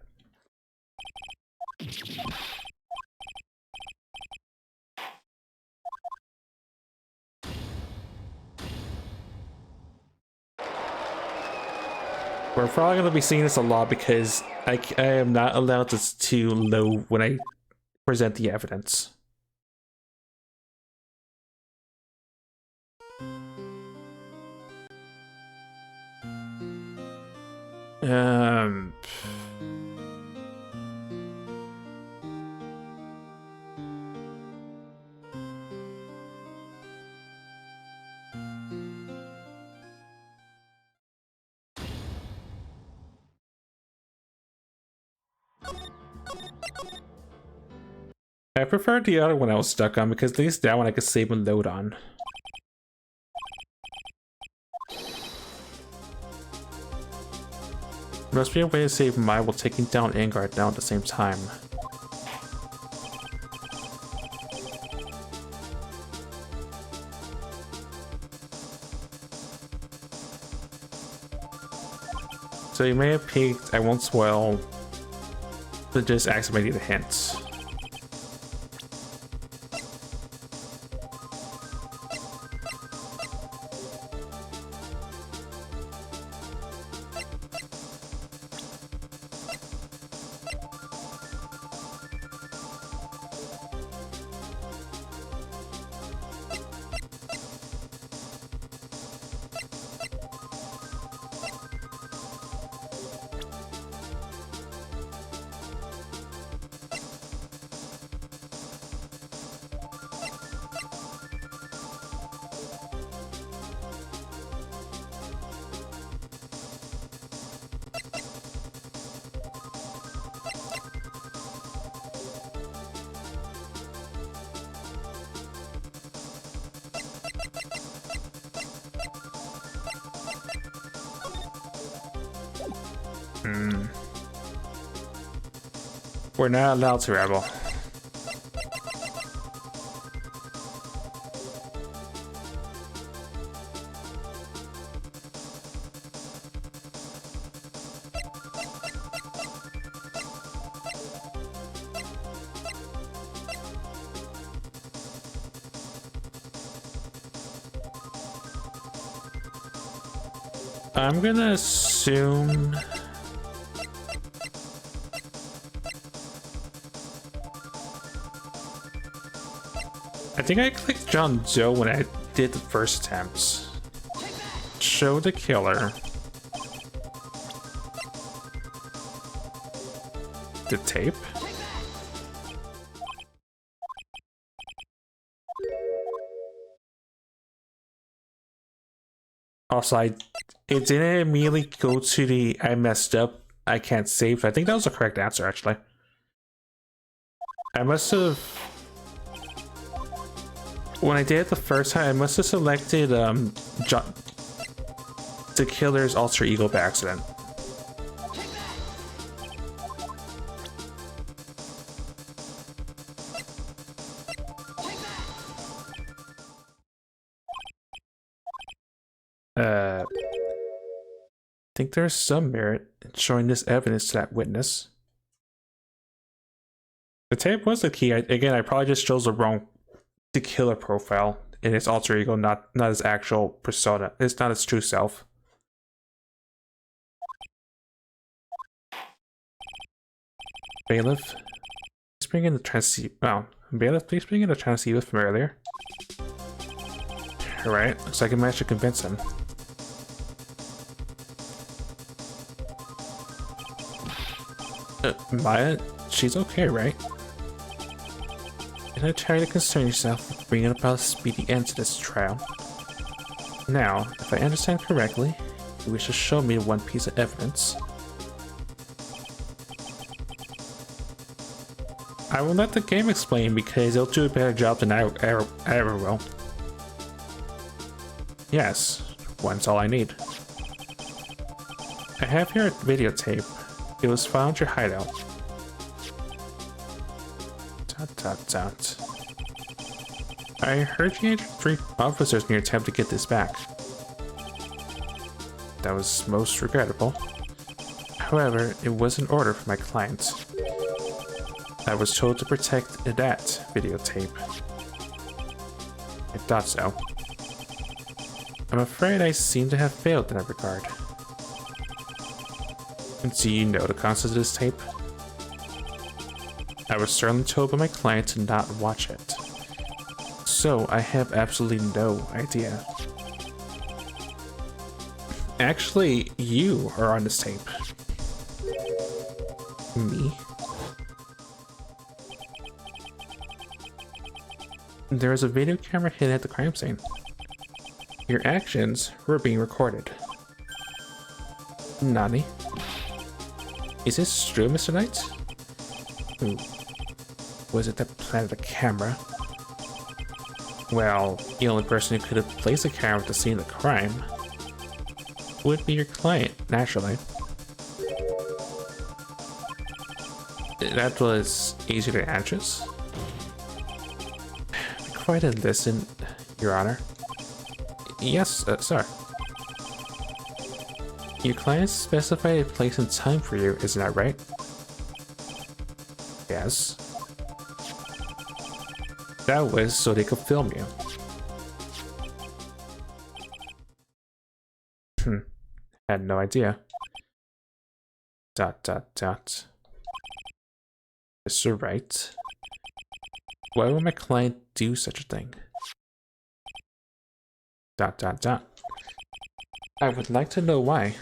We're probably going to be seeing this a lot because I am not allowed to load when I present the evidence. I prefer the other one I was stuck on because at least that one I could save and load on. There must be a way to save Maya while taking down Engard now at the same time. So you may have peeked, I won't spoil, but just activating the hints. We're not allowed to rebel. I'm gonna assume I think I clicked John Doe when I did the first attempts. Show the killer. The tape? Also, it didn't immediately go to the I messed up, I can't save. I think that was the correct answer, actually. I must have... When I did it the first time, I must have selected the killer's alter ego by accident. I think there's some merit in showing this evidence to that witness. The tape was the key. Again, I probably just chose the killer profile in his alter ego, not his actual persona. It's not his true self. Bailiff, please bring in the transceiver. Oh, Bailiff, please bring in the transceiver from earlier. Alright, looks like I managed to convince him. Maya, she's okay, right? You're not trying to concern yourself with bringing about a speedy end to this trial. Now, if I understand correctly, you wish to show me one piece of evidence. I will let the game explain because it'll do a better job than I ever will. Yes, one's all I need. I have here a videotape. It was found at your hideout. ... I heard you injured 3 officers in your attempt to get this back. That was most regrettable. However, it was an order for my client. I was told to protect that videotape. I thought so. I'm afraid I seem to have failed in that regard. Do you know the contents of this tape? I was certainly told by my client to not watch it. So I have absolutely no idea. Actually, you are on this tape. Me? There is a video camera hidden at the crime scene. Your actions were being recorded. Nani? Is this true, Mr. Knight? Who was it that planted a camera? Well, the only person who could have placed a camera at the scene of the crime would be your client, naturally. That was easy to answer. Quite a listen, Your Honor. Yes, sir. Your client specified a place and time for you, isn't that right? Yes. That was so they could film you. Had no idea. ... Mr. Wright. Why would my client do such a thing? ... I would like to know why.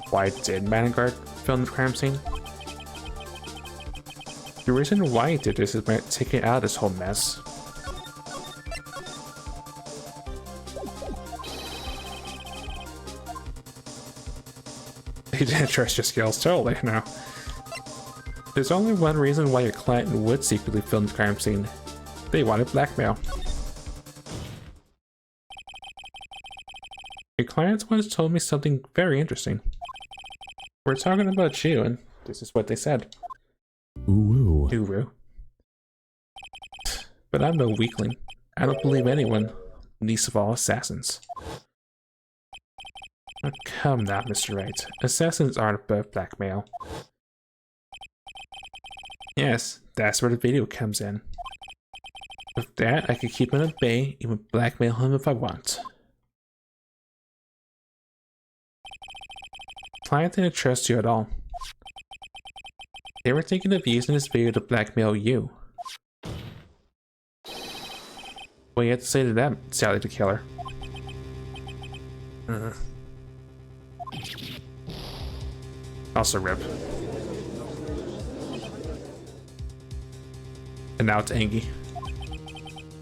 Why did Vanguard film the crime scene? The reason why he did this is by taking out this whole mess. He didn't trust your skills, totally, no. There's only one reason why your client would secretly film the crime scene. They wanted blackmail. Your client once told me something very interesting. We're talking about you, and this is what they said. Ooh. Uru. But I'm no weakling. I don't believe anyone, least of all assassins. Oh, come now, Mr. Wright. Assassins aren't above blackmail. Yes, that's where the video comes in. With that, I could keep him at bay, even blackmail him if I want. Client didn't trust you at all. They were thinking of using this video to blackmail you. What you have to say to that, Sally the Killer? Also rip. And now it's Angie.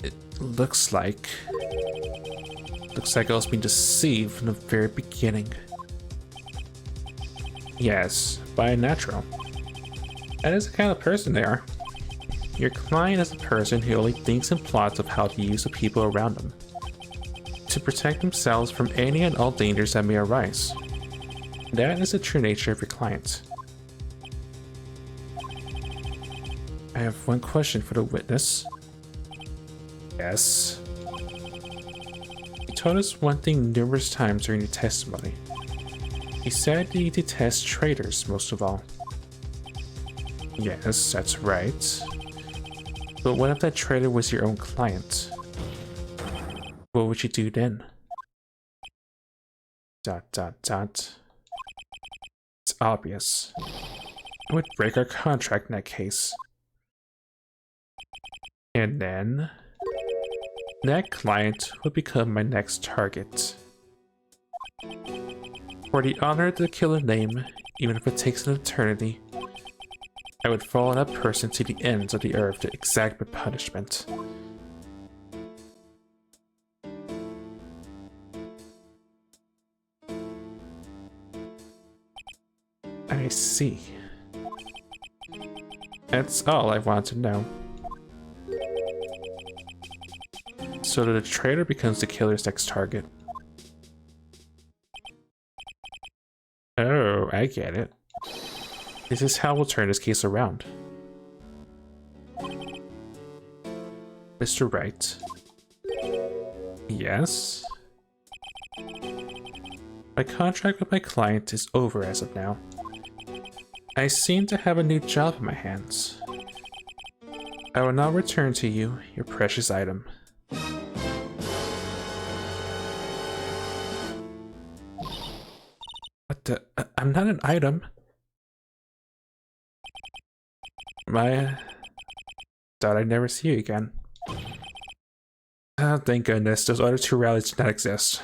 It looks like I was being deceived from the very beginning. Yes, by a natural. That is the kind of person they are. Your client is a person who only thinks and plots of how to use the people around them to protect themselves from any and all dangers that may arise. That is the true nature of your client. I have one question for the witness. Yes. You told us one thing numerous times during your testimony. You said that you detest traitors most of all. Yes, that's right. But what if that traitor was your own client? What would you do then? ... It's obvious. I would break our contract in that case. And then that client would become my next target. For the honor of the killer name, even if it takes an eternity, I would follow that person to the ends of the earth to exact my punishment. I see. That's all I want to know. So that the traitor becomes the killer's next target. Oh, I get it. This is how we'll turn this case around. Mr. Wright. Yes? My contract with my client is over as of now. I seem to have a new job in my hands. I will now return to you your precious item. What the? I'm not an item. Thought I'd never see you again. Oh, thank goodness, those other two rallies did not exist.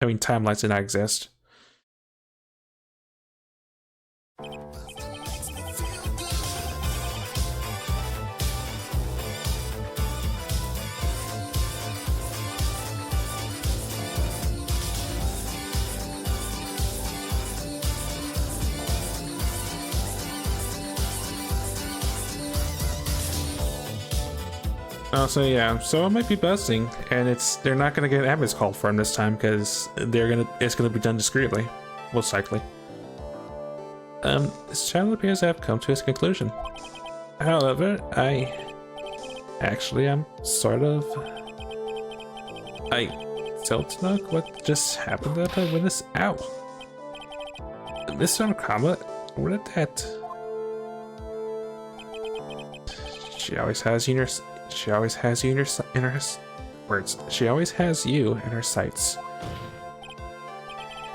I mean, timelines did not exist. Oh, so yeah, so it might be buzzing, and they're not gonna get an admins call for him this time because it's gonna be done discreetly, most likely. This channel appears to have come to its conclusion. However, I'm sort of... I don't know what just happened to the witness. Ow! Mr. Nakama, what did that... She always has you in her... She always has you in her words. She always has you in her sights.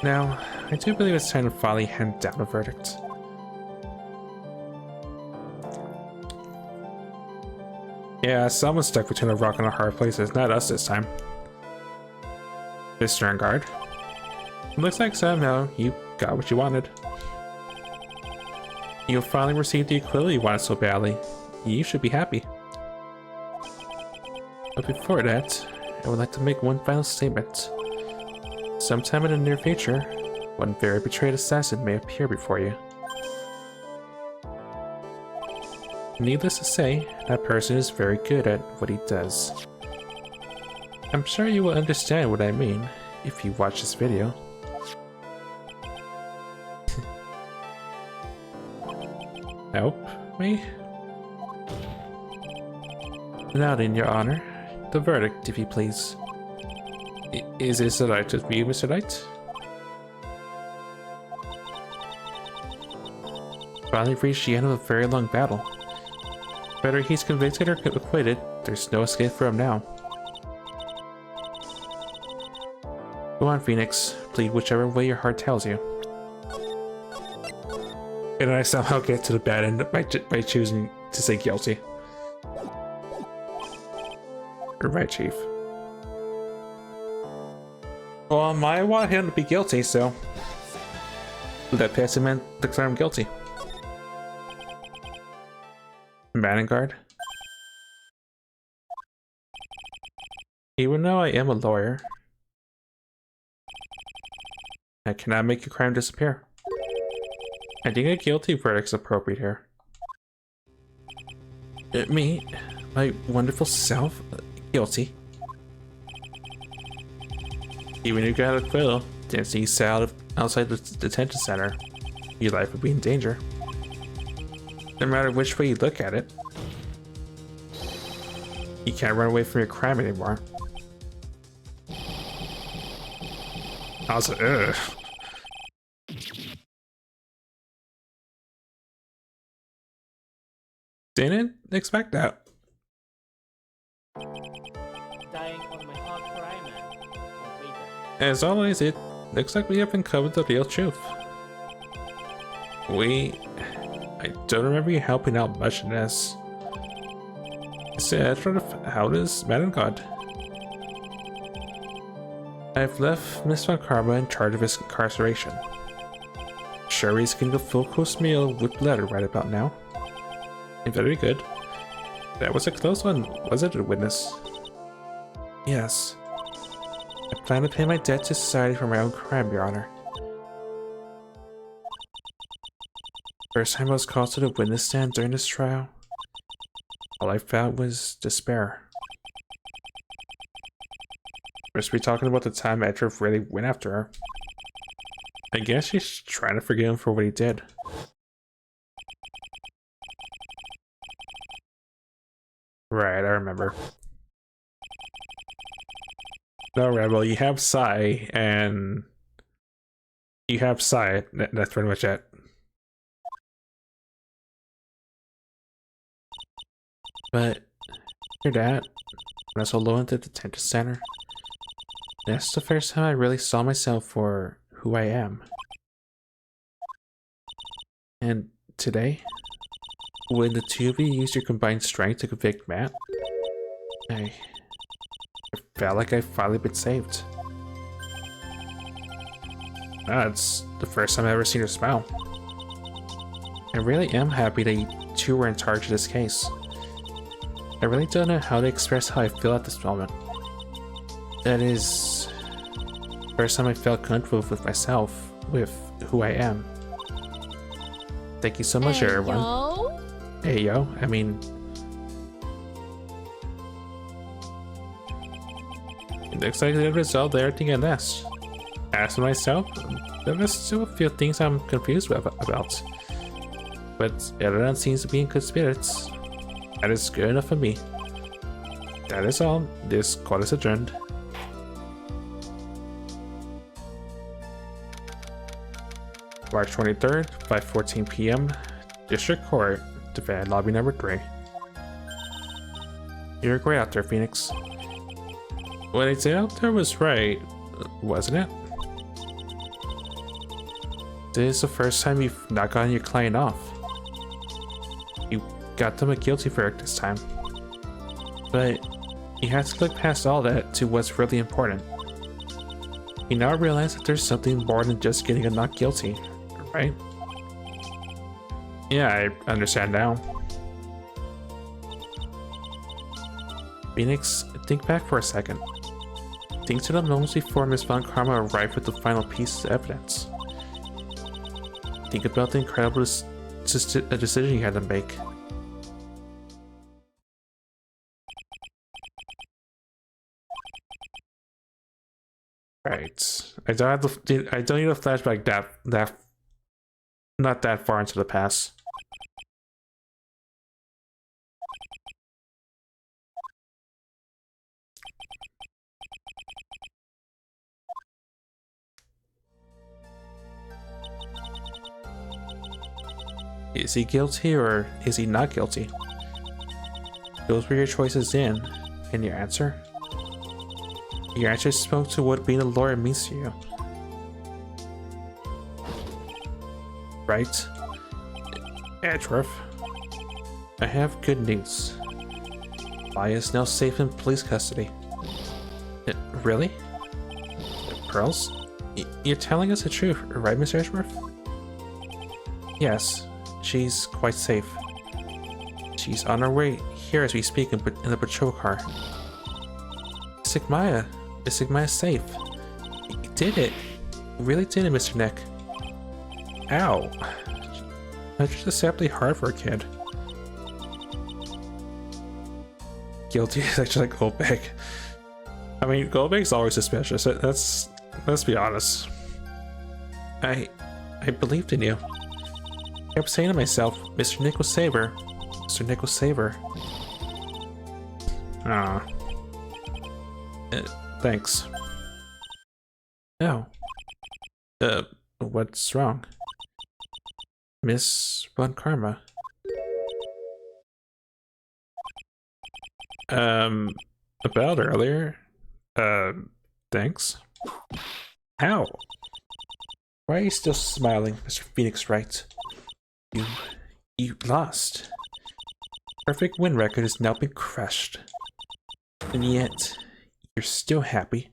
Now, I do believe it's time to finally hand down a verdict. Yeah, someone's stuck between a rock and a hard place. It's not us this time. Mr. Engard. It looks like somehow you got what you wanted. You finally received the equivalent you wanted so badly. You should be happy. But before that, I would like to make one final statement. Sometime in the near future, one very betrayed assassin may appear before you. Needless to say, that person is very good at what he does. I'm sure you will understand what I mean if you watch this video. Help me? Now then, Your Honor, the verdict, if you please. Is this the right of view, Mr. Knight? Finally reached the end of a very long battle. Whether he's convicted or acquitted, there's no escape for him now. Go on, Phoenix. Plead whichever way your heart tells you. And I somehow get to the bad end by choosing to say guilty. You're right, Chief. Well, I want him to be guilty, so let pass him and declare him guilty. Vanguard. Even though I am a lawyer, I cannot make a crime disappear. I think a guilty verdict is appropriate here. Me, my wonderful self, guilty. Even if you got acquittal, didn't see you sat outside the detention center, your life would be in danger. No matter which way you look at it, you can't run away from your crime anymore. I was like, ugh. Didn't expect that. Dying on my hot crime, man. Completed. As always, it looks like we have uncovered the real truth. I don't remember you helping out much in this. Instead, how does Madam God? I've left Miss Von Karma in charge of his incarceration. Sure, he's getting a full course meal with letter right about now. Very good. That was a close one, wasn't it, witness? Yes. I plan to pay my debt to society for my own crime, Your Honor. First time I was called to the witness stand during this trial, all I felt was despair. First, we're talking about the time Edgeworth really went after her. I guess she's trying to forgive him for what he did. Right, I remember. No, Rebel, you have Psy, and you have Psy. That's pretty much it. But your dad, when I was alone at the detention center, that's the first time I really saw myself for who I am. And today, when the two of you used your combined strength to convict Matt, I felt like I've finally been saved. It's the first time I've ever seen her smile. I really am happy that you two were in charge of this case. I really don't know how to express how I feel at this moment. That is the first time I felt comfortable with myself, with who I am. Thank you so much, everyone. Yo. Hey, yo. I mean, it looks like they resolved everything in this. As for myself, there are still a few things I'm confused about. But everyone seems to be in good spirits. That is good enough for me. That is all. This court is adjourned. March 23rd, 5:14 p.m. District Court, Defendant Lobby number 3. You're great out there, Phoenix. What I did out there was right, wasn't it? This is the first time you've not gotten your client off. You got them a guilty verdict this time. But you have to look past all that to what's really important. You now realize that there's something more than just getting a not guilty, right? Yeah, I understand now. Phoenix, think back for a second. Think to the moments before Miss Von Karma arrived with the final piece of evidence. Think about the incredible decision you had to make. Right. I don't need a flashback that not that far into the past. Is he guilty or is he not guilty? Those were your choices in, and your answer? Your answer spoke to what being a lawyer means to you. Right? Edgeworth, I have good news. Maya is now safe in police custody. Really? Pearls? You're telling us the truth, right, Mr. Edgeworth? Yes, she's quite safe. She's on her way here as we speak in the patrol car. Sigmaya! Is Sigmaya safe? You did it! You really did it, Mr. Nick. Ow! That's just deceptively hard for a kid. Guilty is actually like Goldberg. I mean, Goldberg's always suspicious. Let's be honest. I believed in you. I kept saying to myself, Mr. Nick will save her. Mr. Nick will save her. Ah. Thanks. Oh. What's wrong? Miss Von Karma. About earlier? Thanks. How? Why are you still smiling, Mr. Phoenix Wright? You lost. Perfect win record has now been crushed. And yet, you're still happy.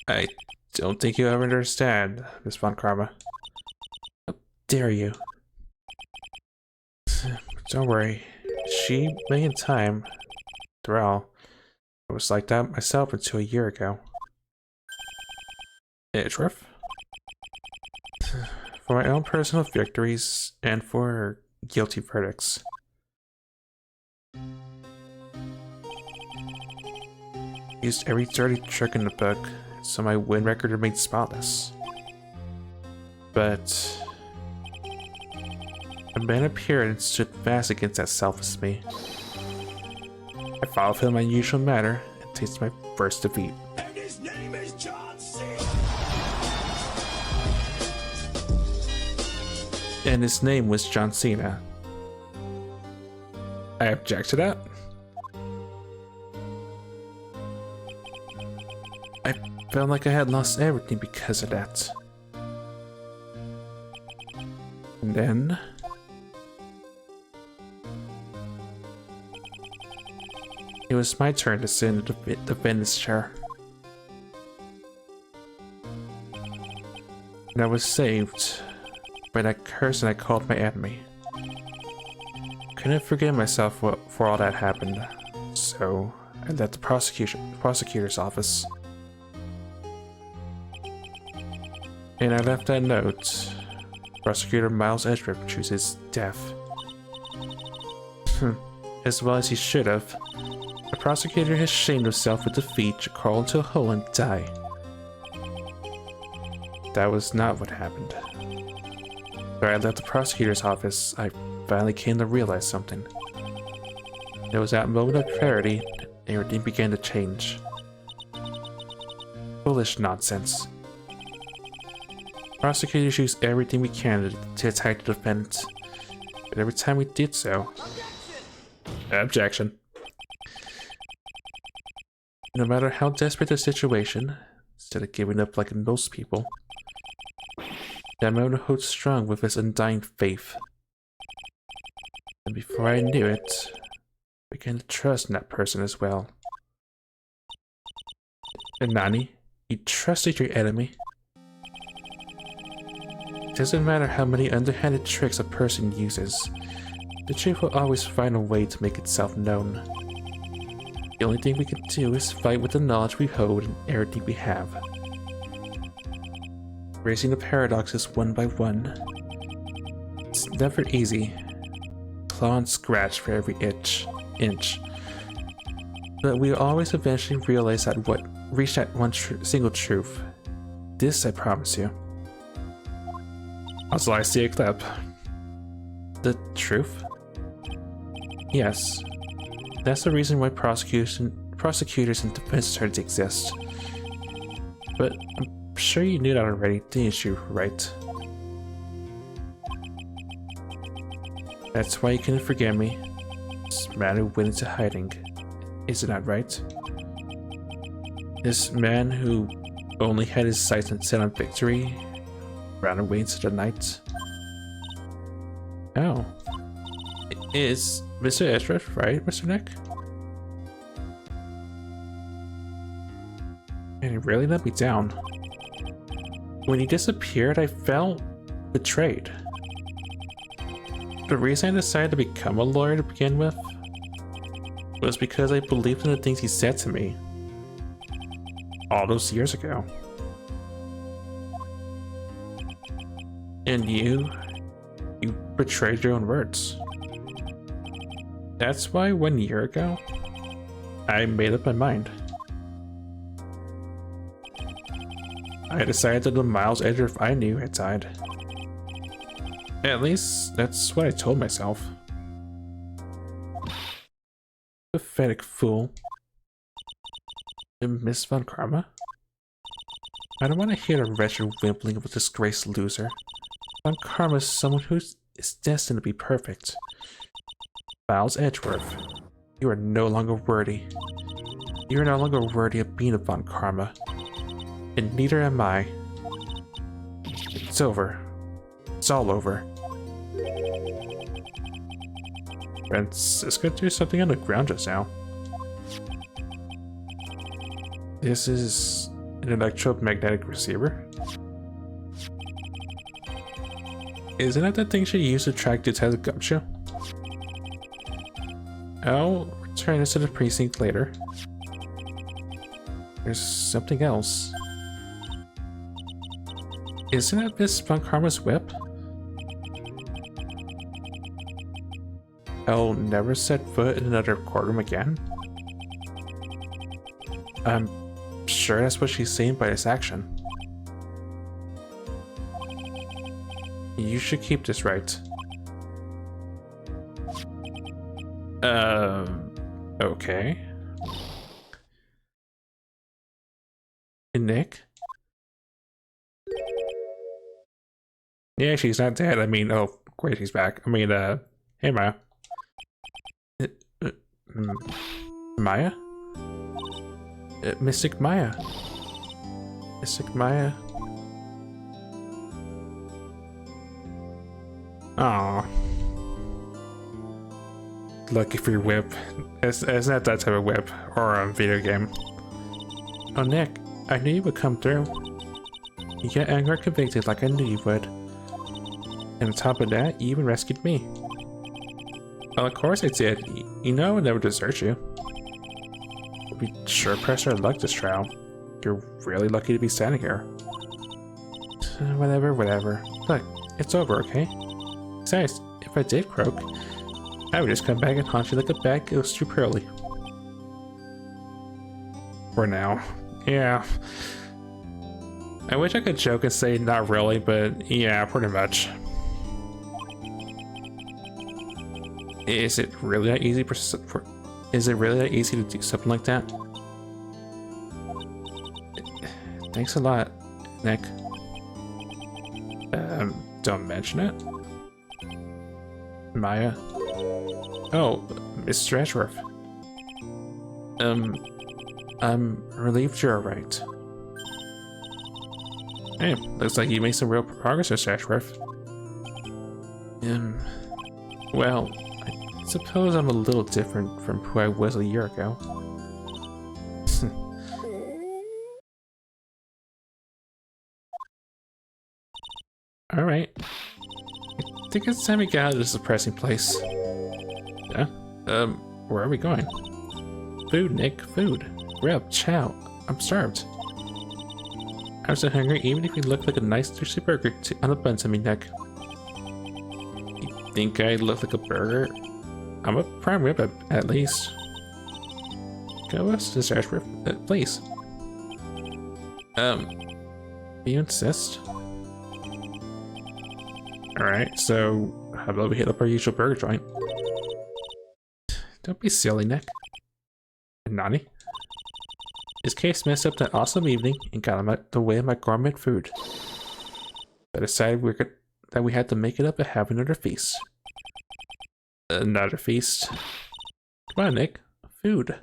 I don't think you ever understand, Miss Von Karma. How dare you? Don't worry. She may in time. After all, I was like that myself until a year ago. Edgeworth? For my own personal victories and for guilty verdicts. Used every dirty trick in the book, so my win record remained spotless. But a man appeared and stood fast against that selfless me. I followed him in my usual manner and tasted my first defeat. And his name is John C. And his name was John Cena. I object to that. I felt like I had lost everything because of that. And then it was my turn to sit in the defendant's chair. And I was saved by that person I called my enemy. Couldn't forgive myself for all that happened, so I left the prosecutor's office. And I left that note. Prosecutor Miles Edgeworth chooses death. As well as he should have. The prosecutor has shamed himself with defeat to crawl into a hole and die. That was not what happened. When I left the prosecutor's office, I finally came to realize something. There was that moment of clarity, and everything began to change. Foolish nonsense. Prosecutors use everything we can to attack the defendant, but every time we did so... Objection. No matter how desperate the situation, instead of giving up like most people, that man holds strong with his undying faith. And before I knew it, I began to trust in that person as well. And Nani, you trusted your enemy. It doesn't matter how many underhanded tricks a person uses, the truth will always find a way to make itself known. The only thing we can do is fight with the knowledge we hold and everything we have. Raising the paradoxes one by one. It's never easy. Claw and scratch for every inch. But we always eventually reach that one single truth. This I promise you. Also, I see a clip. The truth? Yes. That's the reason why prosecutors and defense attorneys exist. But I'm sure you knew that already, didn't you, right? That's why you couldn't forgive me. This man who went into hiding. Isn't that right? This man who only had his sights set on victory ran away into the night. Oh. Is Mr. Edgeworth right, Mr. Nick? And he really let me down. When he disappeared, I felt betrayed. The reason I decided to become a lawyer to begin with was because I believed in the things he said to me all those years ago. And you betrayed your own words. That's why 1 year ago, I made up my mind. I decided that the Miles Edgeworth I knew had died. At least, that's what I told myself. Pathetic fool. Miss Von Karma? I don't want to hear the wretched whimpering of a disgraced loser. Von Karma is someone who is destined to be perfect. Miles Edgeworth, you are no longer worthy. You are no longer worthy of being a Von Karma. And neither am I. It's over. It's all over. Francisca threw something on the ground just now. This is an electromagnetic receiver. Isn't that the thing she used to track Detective Gumshoe? I'll return this to the precinct later. There's something else. Isn't that Miss Von Karma's whip? I'll never set foot in another courtroom again. I'm sure that's what she's saying by this action. You should keep this right. Okay. Nick? Yeah, she's not dead. I mean, oh, great, she's back. I mean, hey, Maya. Maya? Mystic Maya. Mystic Maya. Aww. Lucky for your whip. It's not that type of whip or a video game. Oh, Nick, I knew you would come through. You get angry or convicted like I knew you would. And on top of that, you even rescued me. Well, of course I did. You know I would never desert you. We sure pressed our luck this trial. You're really lucky to be standing here. Whatever. Look, it's over, okay? Besides, if I did croak, I would just come back and haunt you like a bad ghost too early. For now. Yeah. I wish I could joke and say not really, but yeah, pretty much. Is it really that easy to do something like that? Thanks a lot, Nick. Don't mention it. Maya. Oh, Mr. Edgeworth. I'm relieved you're alright. Hey, looks like you made some real progress, Mr. Edgeworth. Well, I suppose I'm a little different from who I was a year ago. Alright. I think it's time we get out of this depressing place. Yeah? Where are we going? Food, Nick, food. Grub, chow. I'm starved. I'm so hungry even if you look like a nice juicy burger on the bun to me, Nick. You think I look like a burger? I'm a prime rib at least. Go us to search for please. You insist? Alright, so how about we hit up our usual burger joint? Don't be silly, Nick. Nani? This case messed up that awesome evening and got in the way of my gourmet food. I decided that we had to make it up and have another feast. Another feast. Come on, Nick. Food.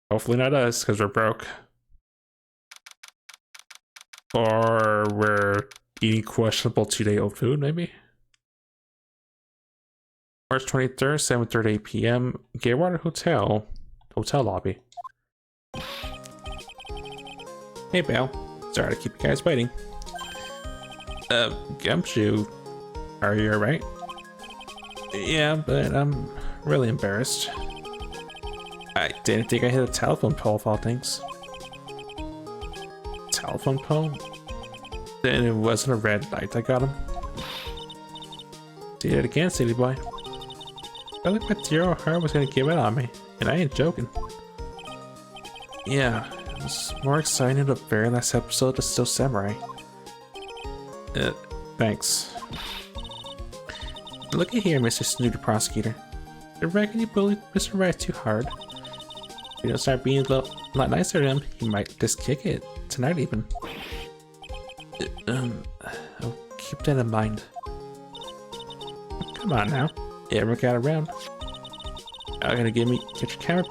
Hopefully not us, because we're broke. Or we're eating questionable 2-day-old food, maybe? March 23rd, 7:30 p.m. Gatewater Hotel. Hotel lobby. Hey, pal. Sorry to keep you guys waiting. Gumshoe. Are you alright? Yeah, but I'm really embarrassed. I didn't think I hit a telephone pole of all things. Telephone pole? Then it wasn't a red light that got him. Did it again, city boy. I looked like Zero Heart was gonna give it on me, and I ain't joking. Yeah, it was more exciting than the very last episode of Still Samurai. Thanks. Look at here, Mr. Snooty Prosecutor. I reckon you bullied Mr. Wright too hard. If you don't start being a lot nicer to him, he might just kick it. Tonight even. I'll keep that in mind. Come on now. Everyone got around. I'm gonna get your camera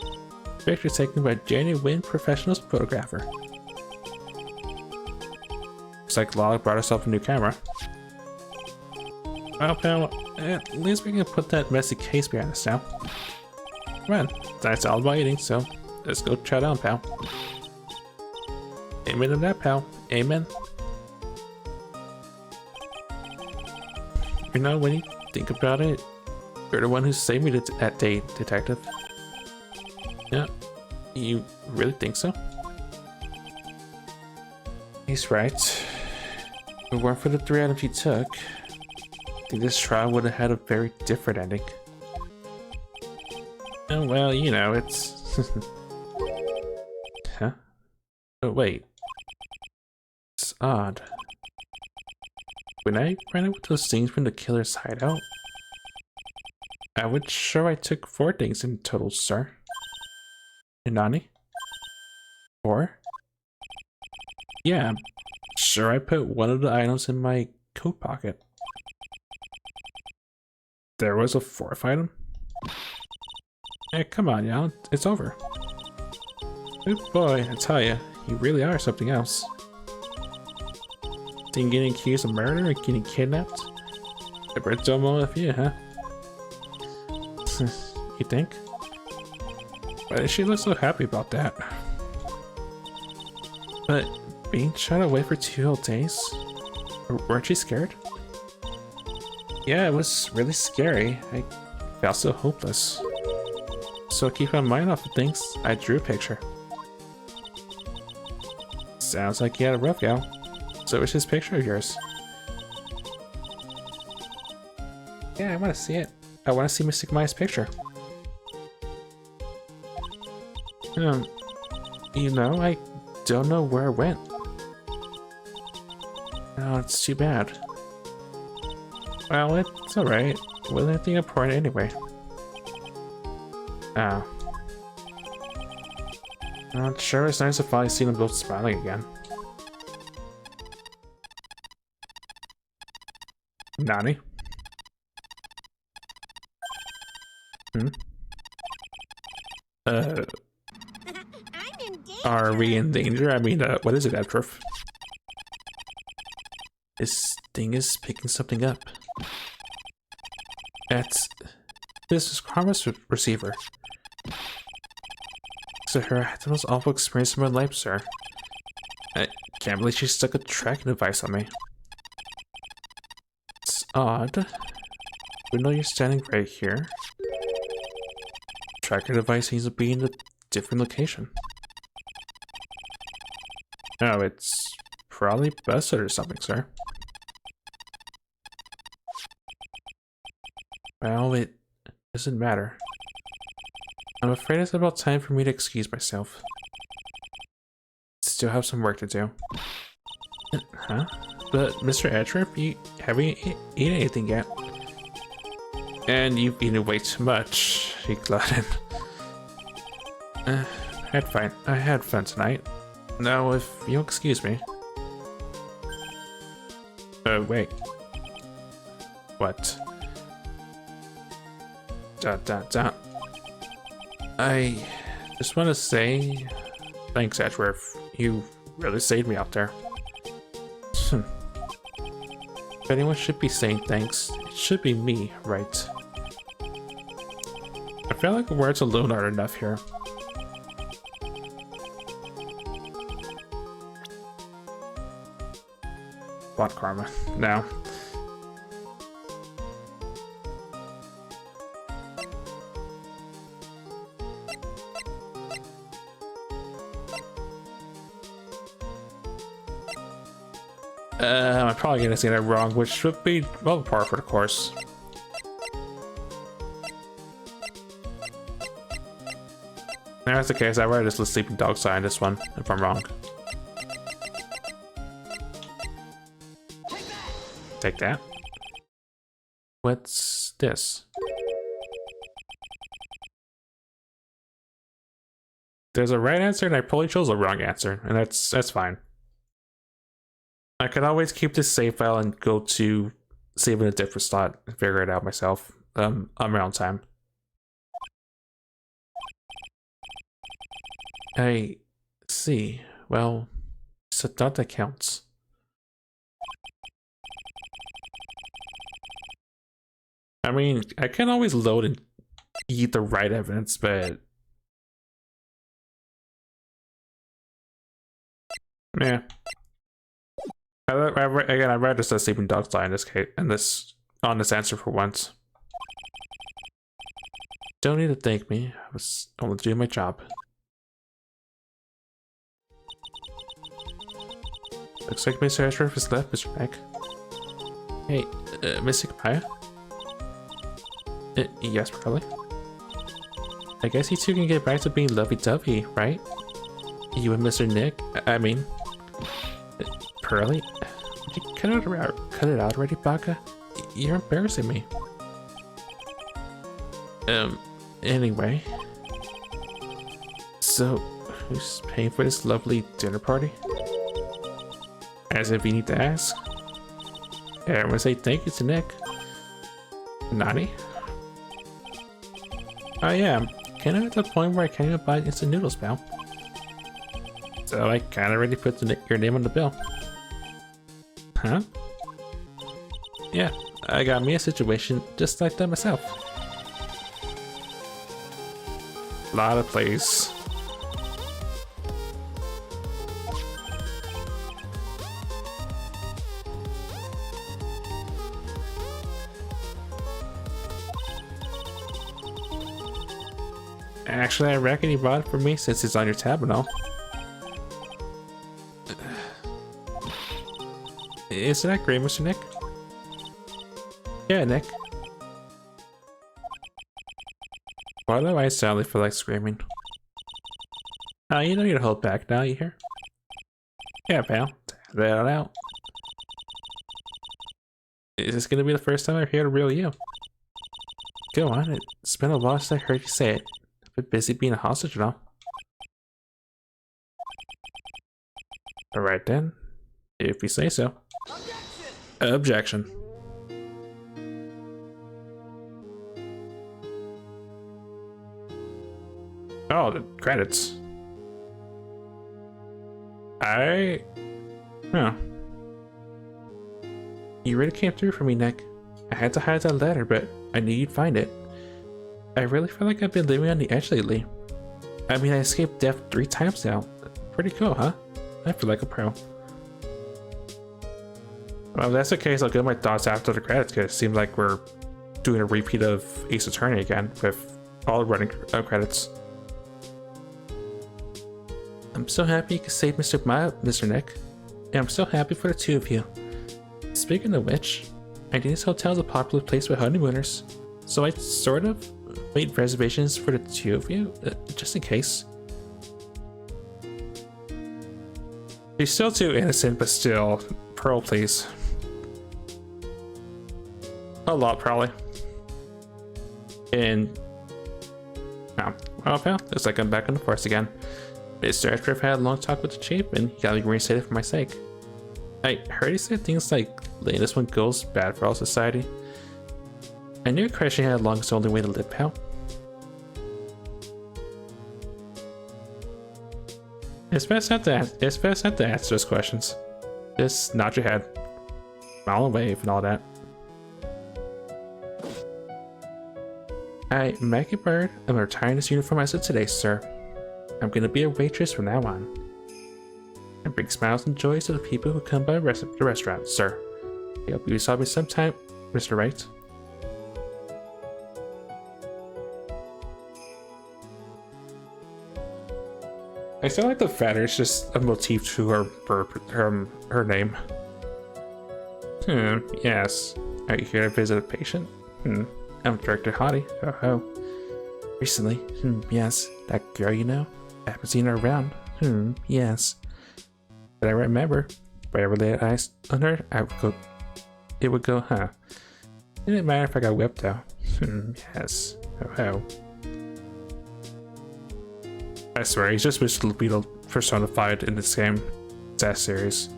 picture taken by Jenny Wynn, professional photographer. Looks like Lala brought herself a new camera. Well, pal, at least we can put that messy case behind us now. Come on, that's all about eating, so let's go chow down, pal. Amen to that, pal. Amen. You know, when you think about it, you're the one who saved me that day, detective. Yeah, you really think so? He's right. If it weren't for the 3 items you took, I think this trial would have had a very different ending. Oh, well, you know, it's... Huh? Oh, wait. It's odd. When I ran out with those things from the killer's hideout, I would sure I took 4 things in total, sir. Nani? 4? Yeah, I'm sure I put one of the items in my coat pocket. There was a 4th item? Hey, come on, y'all. It's over. Good boy, I tell ya, you really are something else. Think getting accused of murder or getting kidnapped? A bit dumb of you, huh? You think? Why does she look so happy about that? But being shut away for 2 whole days? Weren't you scared? Yeah, it was really scary. I felt so hopeless. So keep my mind off of things, I drew a picture. Sounds like you had a rough go. So it's this picture of yours. Yeah, I want to see it. I want to see Mystic Maya's picture. You know, I don't know where it went. Oh, it's too bad. Well, it's alright. It wasn't anything important anyway. Oh. Well, sure, it's nice to finally see them both smiling again. Nani? Hmm? I'm in danger. Are we in danger? I mean, what is it, Edriff? This thing is picking something up. This is Karma's receiver. So her had the most awful experience of my life, sir. I can't believe she stuck a tracking device on me. It's odd. We know you're standing right here. Tracker device needs to be in a different location. Oh, it's probably busted or something, sir. Well, it doesn't matter. I'm afraid it's about time for me to excuse myself. Still have some work to do. Huh? But Mr. Edriff, you haven't eaten anything yet. And you've eaten way too much, he glutted. I had fun tonight. Now, if you'll excuse me. Wait. What? I just want to say thanks, Edgeworth. You really saved me out there. If anyone should be saying thanks, it should be me, right? I feel like words alone aren't enough here. Bot karma. No. I'm probably gonna say that wrong, which would be well par for the course. If that's the case, I'd rather just list sleeping dog sign this one, if I'm wrong. Take that. What's this? There's a right answer and I probably chose a wrong answer, and that's fine. I could always keep this save file and go to save in a different slot and figure it out myself on my own time. I see. Well, so that counts. I mean, I can always load and eat the right evidence, but yeah. Again, I'd rather just a sleeping dog die in this case, and this on this answer for once. Don't need to thank me. I was only doing my job. Looks like Mr. Ashworth is left, Mr. Mac. Hey, Mr. Kapaya? Yes, probably. I guess you two can get back to being lovey-dovey, right? You and Mr. Nick? I mean... Pearly? Would you cut it out already, Baka? You're embarrassing me. Anyway. So, who's paying for this lovely dinner party? As if you need to ask. Yeah, I'm gonna say thank you to Nick. Nani? I am. Kinda at the point where I can't even buy instant noodles, pal. So I kinda already put your name on the bill. Huh? Yeah, I got me a situation just like that myself. Lot of plays. Actually, I reckon you bought it for me since it's on your tab and all. Isn't that great, Mr. Nick? Yeah, Nick. Why do I suddenly feel like screaming? You don't need to hold back now, you hear? Yeah, pal. That out. Is this gonna be the first time I hear the real you? Go on, it's been a while since I heard you say it. I've been busy being a hostage and all. Alright then. If you say so. Objection. Oh, the credits. Huh. You really came through for me, Nick. I had to hide that letter, but I knew you'd find it. I really feel like I've been living on the edge lately. I mean, I escaped death 3 times now. Pretty cool, huh? I feel like a pro. Well, if that's the case, I'll get my thoughts after the credits, because it seems like we're doing a repeat of Ace Attorney again, with all running credits. I'm so happy you could save Mr. Nick. And I'm so happy for the two of you. Speaking of which, I think this hotel is a popular place for honeymooners, so I sort of made reservations for the two of you, just in case. She's still too innocent, but still. Pearl, please. A lot, probably. And... oh, well, pal, looks like I'm back on the force again. Mr. Ashworth had a long talk with the chief, and he got me reinstated for my sake. I heard he said things like letting this one go's bad for all society. I knew crashing had long is the only way to live, pal. It's best not to answer those questions. Just nod your head, smile and wave and all that. Hi, Maggie Bird. I'm retiring this uniform as of today, sir. I'm gonna be a waitress from now on. And bring smiles and joys to the people who come by the restaurant, sir. I hope you saw me sometime, Mr. Wright. I still like the fact that it's just a motif to her name. Yes. Are you here to visit a patient? I'm Director Hottie. Oh ho. Recently? Yes. That girl you know? I haven't seen her around. Yes. But I remember. If I ever laid eyes on her, it would go, huh? It didn't matter if I got whipped though. Yes. Oh ho. I swear, he's just Mr. Beetle personified in this game. That series.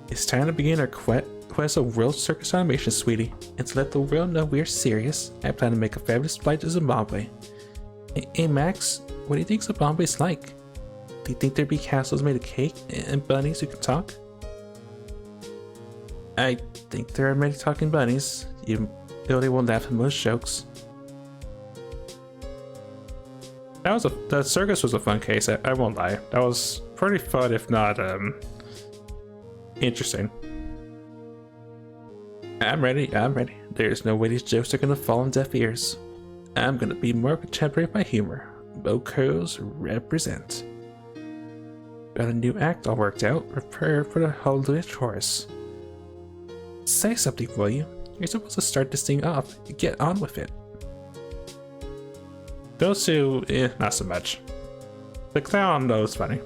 It's time to begin our quest of world circus animation, sweetie. And to let the world know we're serious, I plan to make a fabulous flight to Zimbabwe. Hey Max, what do you think Zimbabwe's like? Do you think there'd be castles made of cake and bunnies who can talk? I think there are many talking bunnies. They won't laugh at most jokes. The circus was a fun case, I won't lie. That was pretty fun, if not interesting. I'm ready. There's no way these jokes are gonna fall on deaf ears. I'm gonna be more contemporary with my humor. Bow curls represent. Got a new act all worked out. Prepare for the Hallelujah Chorus. Say something, will you? You're supposed to start this thing off. Get on with it. Those two, not so much. The clown, though, is funny.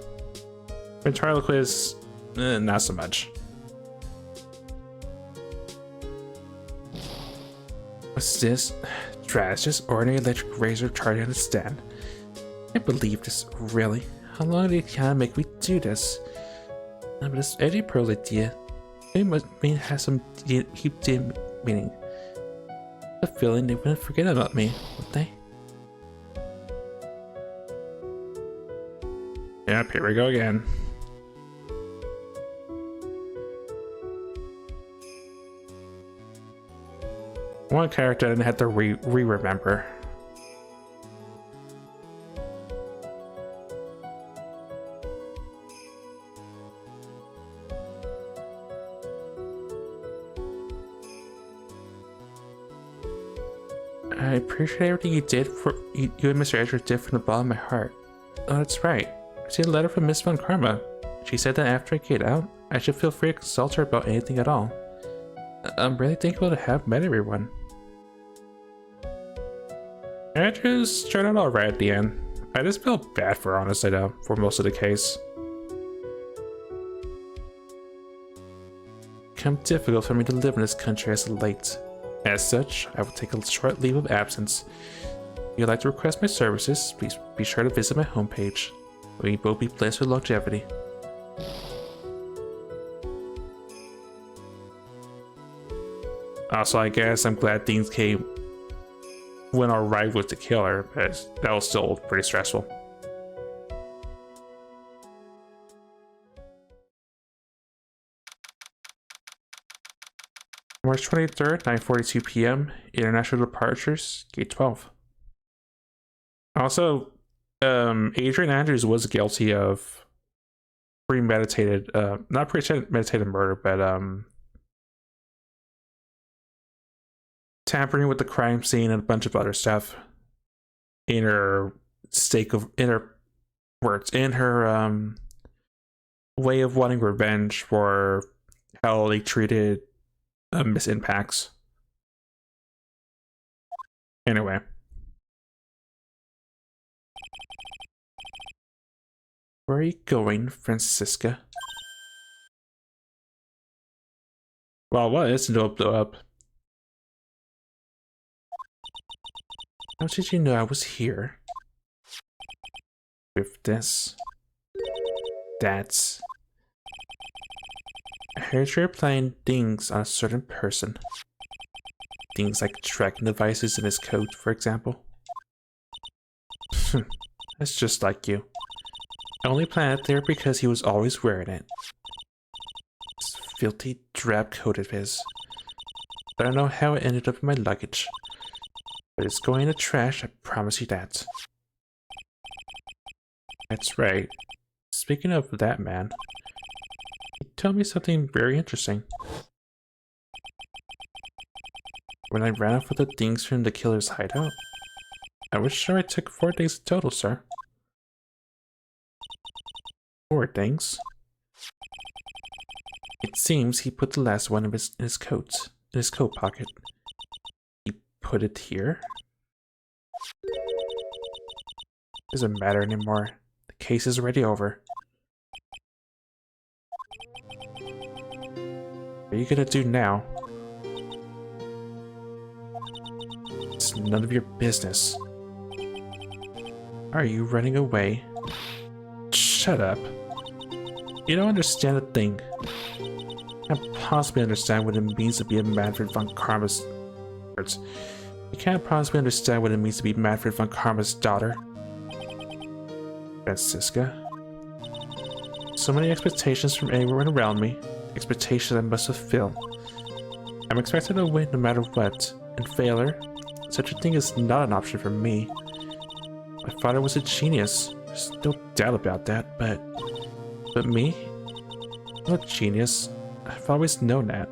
Ventriloquist, not so much. What's this? Trash, just ordinary electric razor charging on a stand. I can't believe this, really. How long did it kind of make me do this? But this Eddie Pearl idea, it must mean it has some deep meaning. The feeling they wouldn't forget about me, would they? Yep, here we go again. One character I didn't have to remember. I appreciate everything you did you and Mr. Edgeworth did from the bottom of my heart. Oh, that's right. I received a letter from Miss Von Karma. She said that after I get out, I should feel free to consult her about anything at all. I'm really thankful to have met everyone. Andrews turned out alright at the end. I just felt bad for her, honestly, though, for most of the case. It's become difficult for me to live in this country as of late. As such, I will take a short leave of absence. If you'd like to request my services, please be sure to visit my homepage. We will be blessed with longevity. Also, I guess I'm glad things went alright with the killer, but that was still pretty stressful. March 23rd, 9:42 p.m. International departures, Gate 12. Also, Adrian Andrews was guilty of not premeditated murder, but tampering with the crime scene and a bunch of other stuff in her way of wanting revenge for how they treated Miss Impacts. Anyway. Where are you going, Francisca? Well, what is to blow up? How did you know I was here? With this. That's... I heard you're applying things on a certain person. Things like tracking devices in his coat, for example. That's just like you. I only planted it there because he was always wearing it. This filthy drab coat of his. I don't know how it ended up in my luggage. But it's going in the trash, I promise you that. That's right. Speaking of that man, he told me something very interesting. When I ran off with the things from the killer's hideout, I was sure I took 4 days in total, sir. 4 things? It seems he put the last one in his coat pocket. He put it here? Doesn't matter anymore. The case is already over. What are you gonna do now? It's none of your business. Are you running away? Shut up. You don't understand a thing. You can't possibly understand what it means to be a Manfred von Karma's... You can't possibly understand what it means to be Manfred von Karma's daughter. Franziska. So many expectations from everyone around me. Expectations I must fulfill. I'm expected to win no matter what. And failure, such a thing is not an option for me. My father was a genius. There's no doubt about that, but me? I'm not a genius. I've always known that.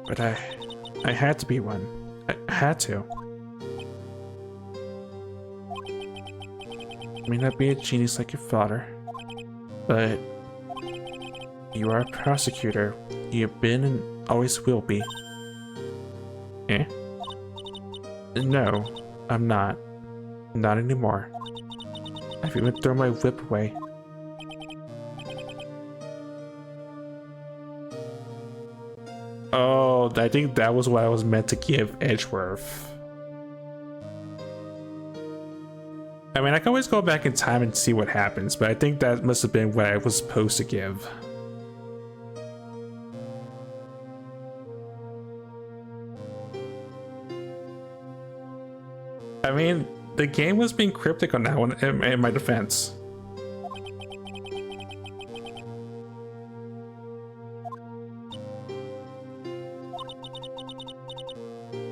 But I had to be one. I had to. I may not be a genius like your father, but you are a prosecutor. You have been and always will be. Eh? No, I'm not. Not anymore. I've even thrown my whip away. Oh, I think that was what I was meant to give Edgeworth. I mean, I can always go back in time and see what happens, but I think that must have been what I was supposed to give. I mean, the game was being cryptic on that one, in my defense.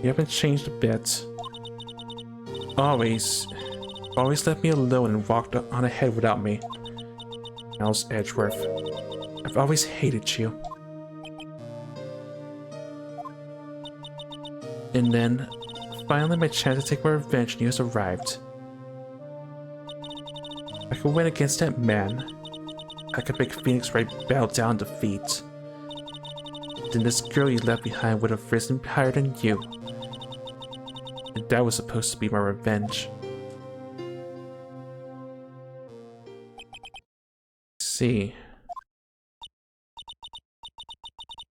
You haven't changed a bit. Always left me alone and walked on ahead without me. Miles Edgeworth, I've always hated you. And then, finally my chance to take my revenge news arrived. I could win against that man. I could make Phoenix Wright bow down in defeat. Then this girl you left behind would have risen higher than you. And that was supposed to be my revenge. See.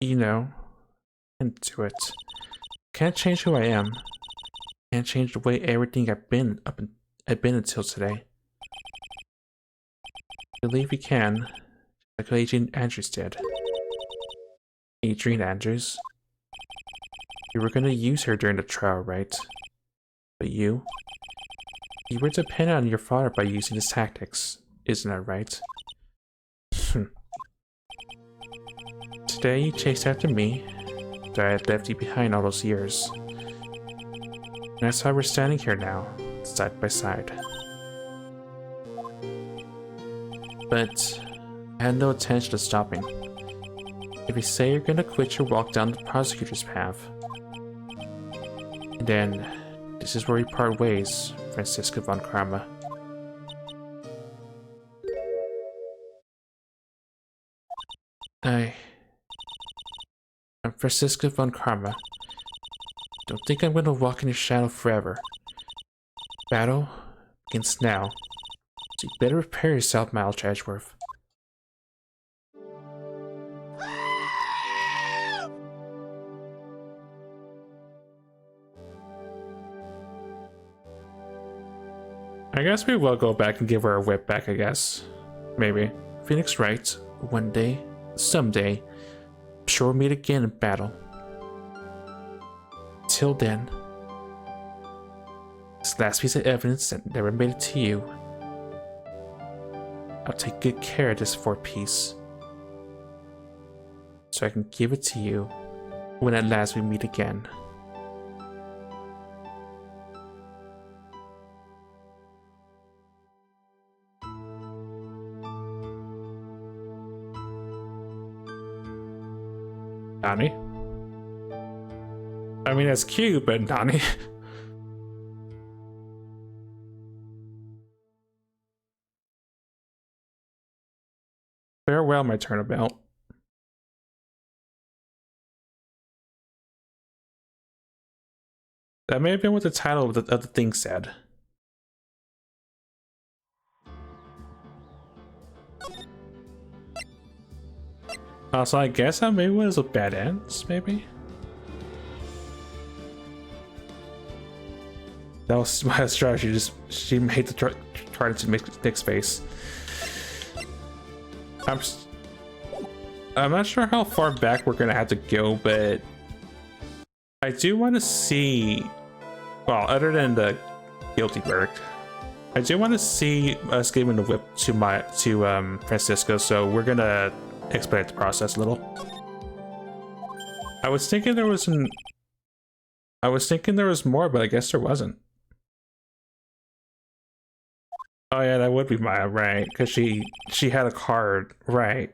You know, can't do it. Can't change who I am. Can't change the way everything I've been until today. I believe you can, like Adrian Andrews did. Adrian Andrews? You were gonna use her during the trial, right? But you were dependent on your father by using his tactics, isn't that right? Today you chased after me, that I had left you behind all those years. And that's why we're standing here now, side by side. But I had no intention of stopping. If you say you're gonna quit your walk down the prosecutor's path, then this is where we part ways, Franziska von Karma. I'm Franziska von Karma. Don't think I'm gonna walk in your shadow forever. Battle begins now, so you better prepare yourself, Miles Edgeworth. I guess we will go back and give her a whip back, I guess. Maybe. Phoenix Wright, one day, someday, I'm sure we'll meet again in battle. Till then, this last piece of evidence that never made it to you, I'll take good care of this 4-piece, so I can give it to you when at last we meet again. Nani? I mean, that's cute, but Nani? Farewell, my turnabout. That may have been what the title of the thing said. So I guess that maybe was a bad ends, maybe? That was my strategy, she made the trident to make Nick's face. I'm not sure how far back we're gonna have to go, but I do want to see, well, other than the guilty verdict, I do want to see us giving the whip to Francisco, so we're gonna expedite the process a little. I was thinking there was more, but I guess there wasn't. Oh yeah, that would be Maya, right? Because she had a card, right.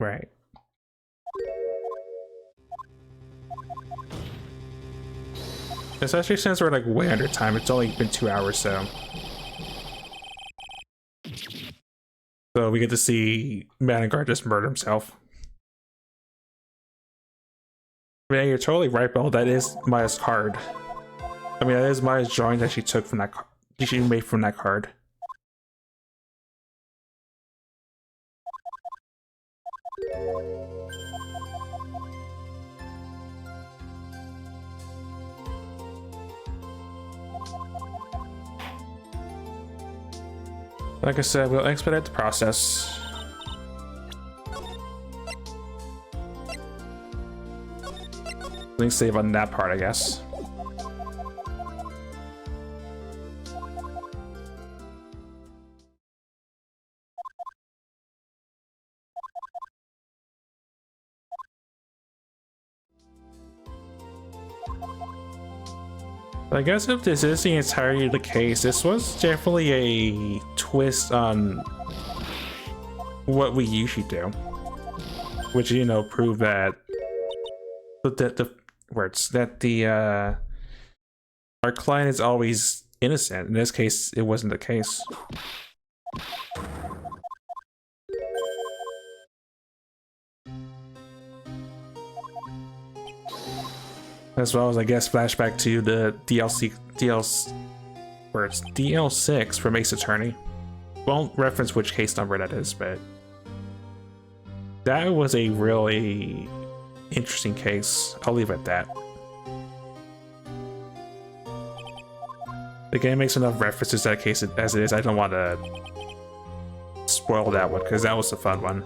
Especially since we're like way under time. It's only been 2 hours, so we get to see Manigard just murder himself. Yeah, you're totally right, Bill. That is Maya's card. I mean, that is Maya's drawing that she took from that card. She made from that card. Like I said, we'll expedite the process. Let's save on that part, I guess. I guess if this is the entirety of the case, this was definitely a twist on what we usually do, which, you know, prove that our client is always innocent. In this case, it wasn't the case. As well as, I guess, flashback to the DL6 from Ace Attorney. Won't reference which case number that is, but that was a really interesting case. I'll leave it at that. The game makes enough references to that case as it is. I don't want to spoil that one, because that was a fun one.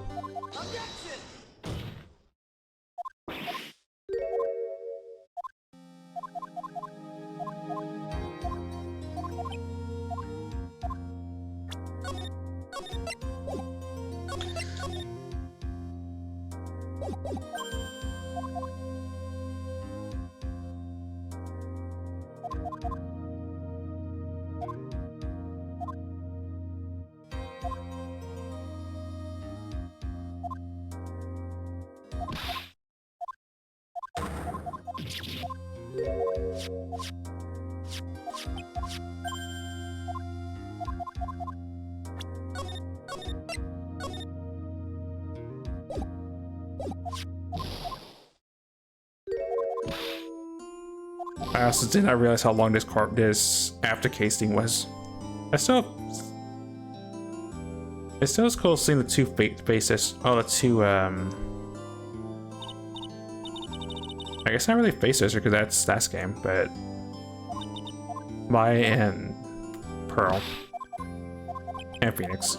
I also did not realize how long this after casing was. It still is cool seeing the two faces. Oh, the two I guess not really faces because that's last game, but Maya and Pearl and Phoenix.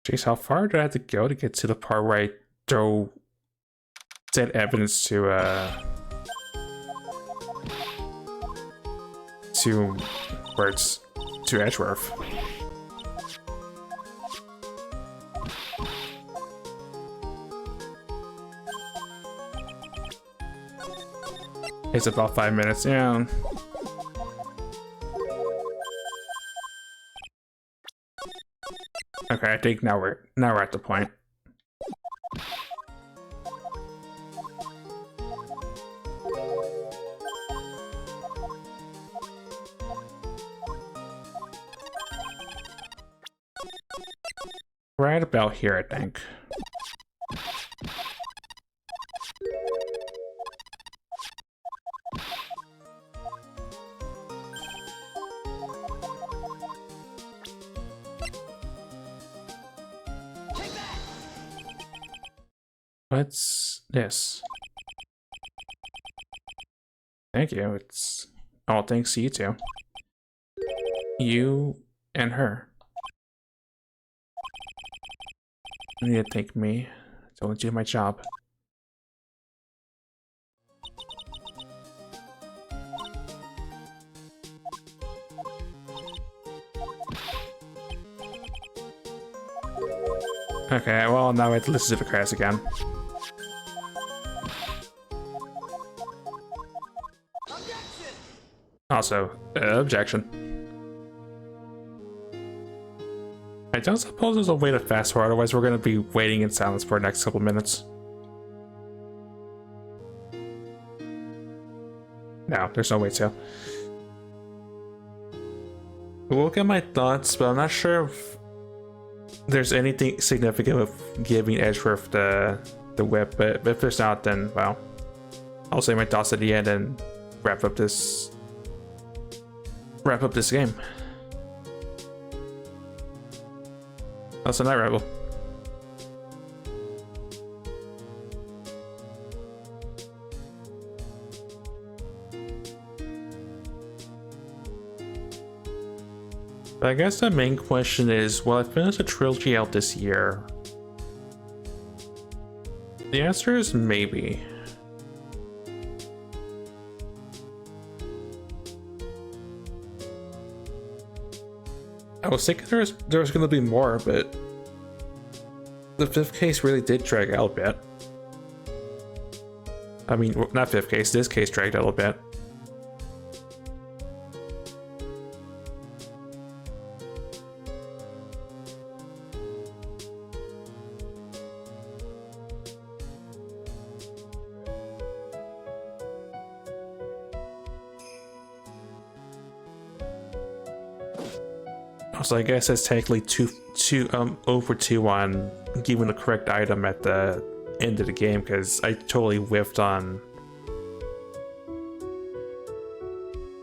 Jeez, how far do I have to go to get to the part where I throw dead evidence to words to Edgeworth? It's about 5 minutes, yeah. Okay, I think now we're at the point. Right about here, I think. What's this? Thank you. It's all thanks to you two. You and her. You need to thank me to only do my job. Okay, well now I have to listen to the credits again. Also, objection. I don't suppose there's a way to fast forward, otherwise we're going to be waiting in silence for the next couple minutes. No, there's no way to. We'll get my thoughts, but I'm not sure if there's anything significant with giving Edgeworth the whip, but if there's not, then, well, I'll say my thoughts at the end and wrap up this game. That's a Night Rebel. But I guess the main question is, will I finish the trilogy out this year? The answer is maybe. I was thinking there was going to be more, but the fifth case really did drag out a bit. I mean, not fifth case, this case dragged out a bit. So I guess it's technically over 2 on giving the correct item at the end of the game, because I totally whiffed on.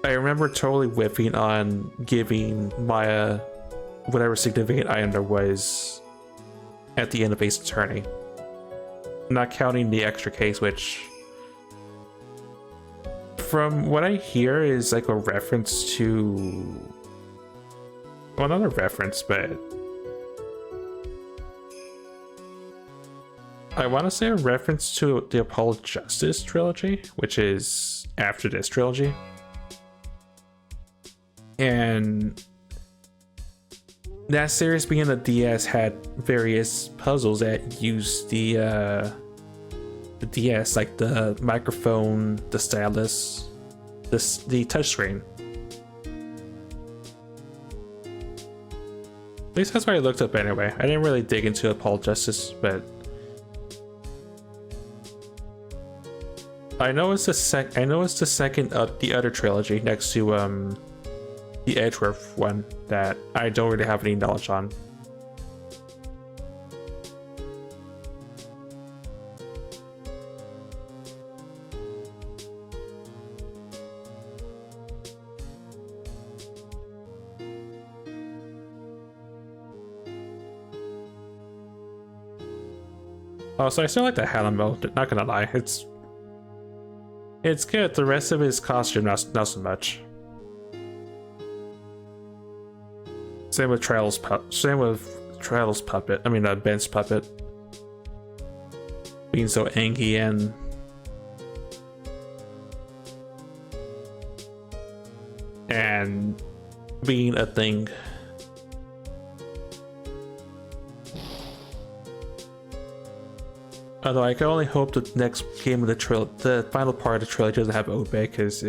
I remember totally whiffing on giving Maya whatever significant item there was at the end of Ace Attorney. Not counting the extra case, which, from what I hear, is like a reference to. Well, not a reference, but I want to say a reference to the Apollo Justice trilogy, which is after this trilogy. And that series being the DS had various puzzles that used the DS, like the microphone, the stylus, the touchscreen. At least that's what I looked up anyway. I didn't really dig into Apollo Justice, but I know it's the second of the other trilogy next to the Edgeworth one that I don't really have any knowledge on. Oh, so I still like the Helen mode, not gonna lie. It's good. The rest of his costume, not so much. Same with Treadle's puppet. I mean, Ben's puppet. Being so angry and being a thing. Although I can only hope the next game of the final part of the trilogy doesn't have Obe, because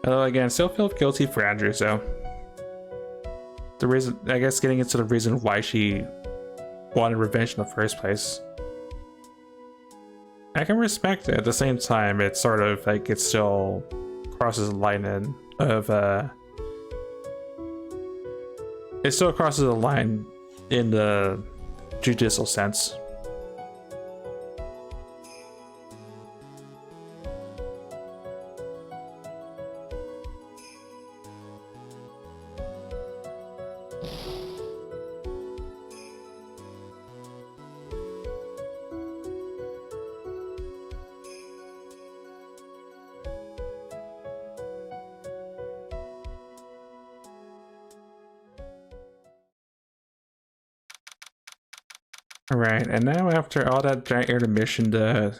although again, still feel guilty for Andrew, so the reason, I guess, getting into the reason why she wanted revenge in the first place, I can respect it. At the same time, it's sort of like it still crosses the line it still crosses the line in the judicial sense. Alright, and now after all that giant intermission to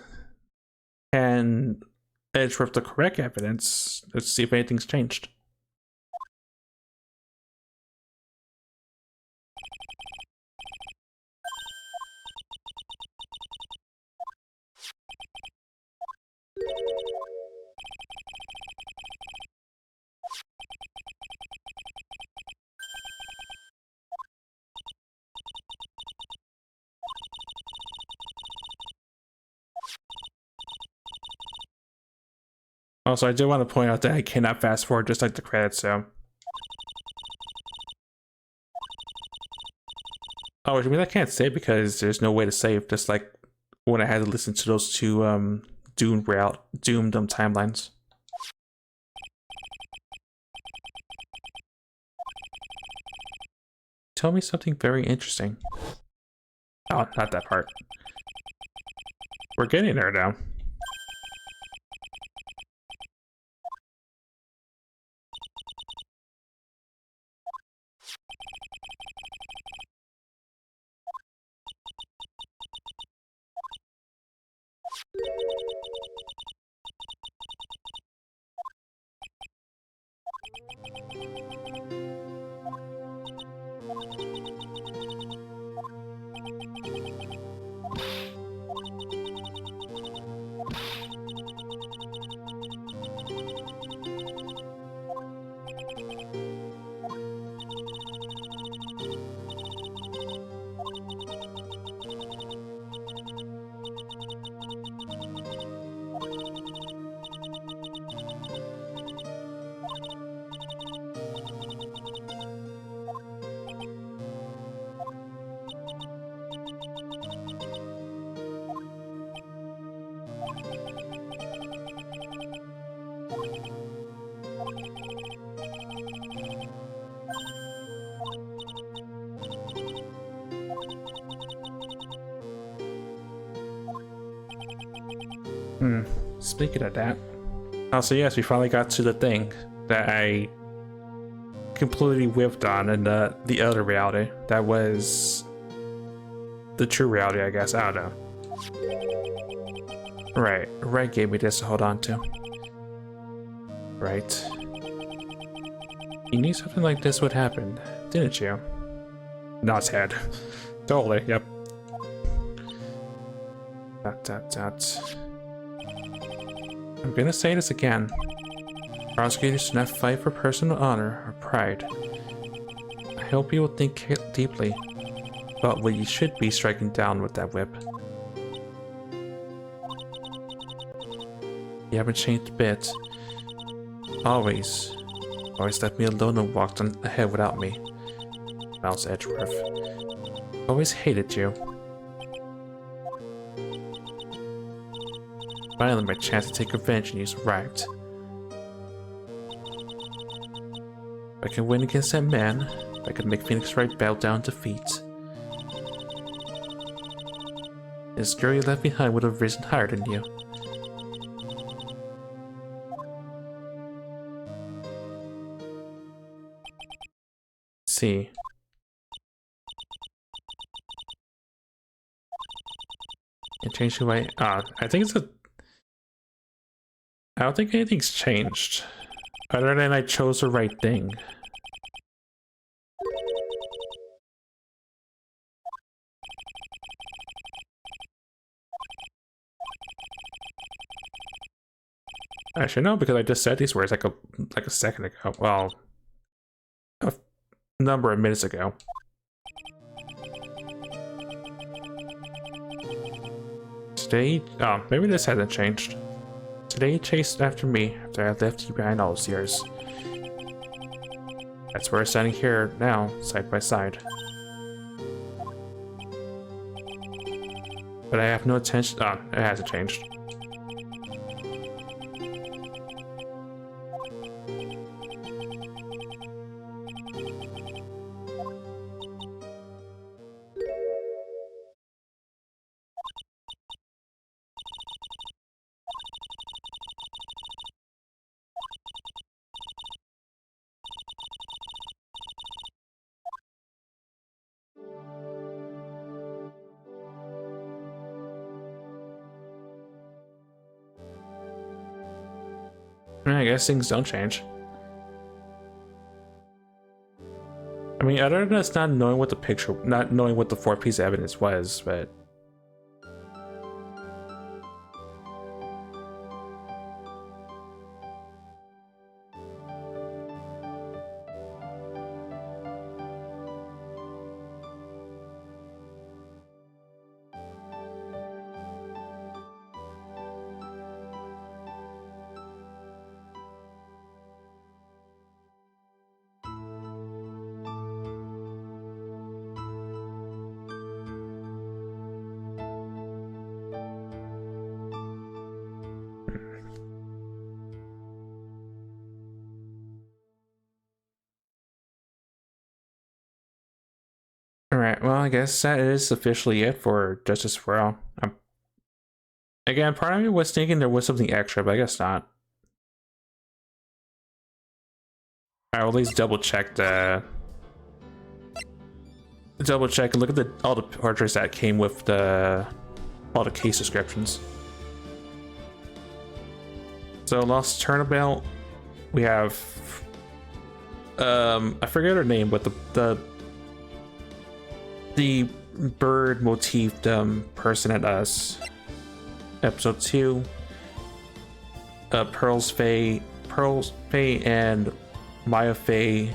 hand Edgeworth the correct evidence, let's see if anything's changed. Also, I do want to point out that I cannot fast forward just like the credits, so. Oh, which means I can't save because there's no way to save, just like when I had to listen to those two doomed timelines. Tell me something very interesting. Oh, not that part. We're getting there now. Speaking of that, also yes, we finally got to the thing that I completely whiffed on in the other reality. That was the true reality, I guess. I don't know. Right, Red gave me this to hold on to. Right. You knew something like this would happen, didn't you? Nods head. Totally, yep. I'm gonna say this again. Prosecutors do not fight for personal honor or pride. I hope you will think deeply but what you should be striking down with that whip. You haven't changed a bit. Always let me alone and walked on ahead without me. Miles Edgeworth. Always hated you. Finally, my chance to take revenge and use arrived. If I can win against that man, if I can make Phoenix Wright bow down defeat. This girl you left behind would have risen higher than you. See. And change who I think it's a I don't think anything's changed. Other than I chose the right thing. Actually, no, because I just said these words like a second ago. Well, a number of minutes ago. Today, maybe this hasn't changed. Today you chased after me after I left you behind all those years. That's why we're standing here now, side by side. But I have no attention. It hasn't changed. I guess things don't change. I mean, other than us not knowing what the 4-piece evidence was, but alright, well, I guess that is officially it for Justice for All. Again, part of me was thinking there was something extra, but I guess not. I'll at least double check and look at all the portraits that came with all the case descriptions. So Lost Turnabout, we have I forget her name, but the bird motifed person at us. Episode 2. Pearls Faye and Maya Faye.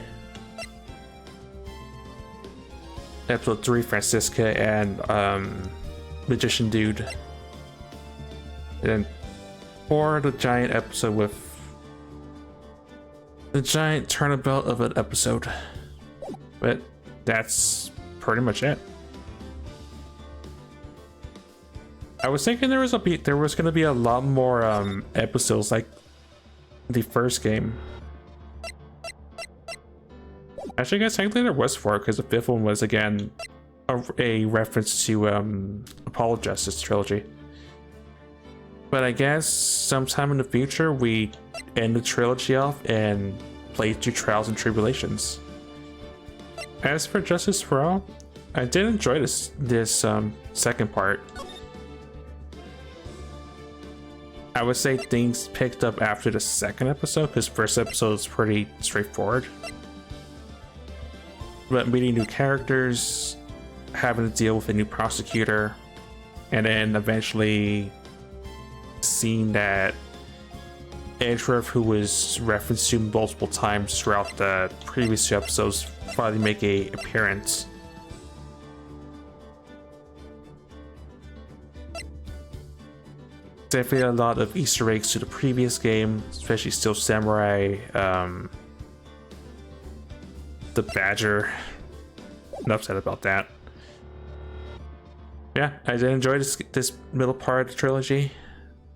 Episode 3, Francisca and Magician Dude. And then 4, the giant episode with the giant turnabout of an episode. But that's pretty much it. I was thinking there was going to be a lot more episodes like the first game. Actually, I guess technically there was 4 because the 5th one was again a reference to Apollo Justice Trilogy. But I guess sometime in the future we end the trilogy off and play through Trials and Tribulations. As for Justice for All, I did enjoy this second part. I would say things picked up after the second episode, because first episode is pretty straightforward. But meeting new characters, having to deal with a new prosecutor, and then eventually seeing that Edgeworth, who was referenced to multiple times throughout the previous 2 episodes, finally make an appearance. definitely a lot of Easter eggs to the previous game, especially Still Samurai, the Badger. Enough said about that. Yeah, I did enjoy this middle part of the trilogy.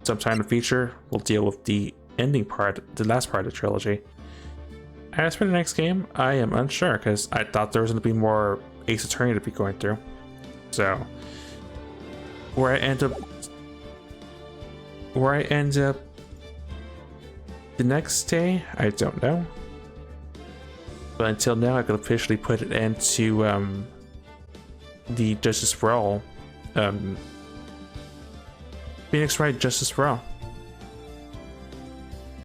Sometime in the future, we'll deal with the ending part, the last part of the trilogy. As for the next game, I am unsure because I thought there was going to be more Ace Attorney to be going through. So, where I end up the next day, I don't know. But until now, I could officially put it into the Justice for All. Phoenix Wright Justice for All.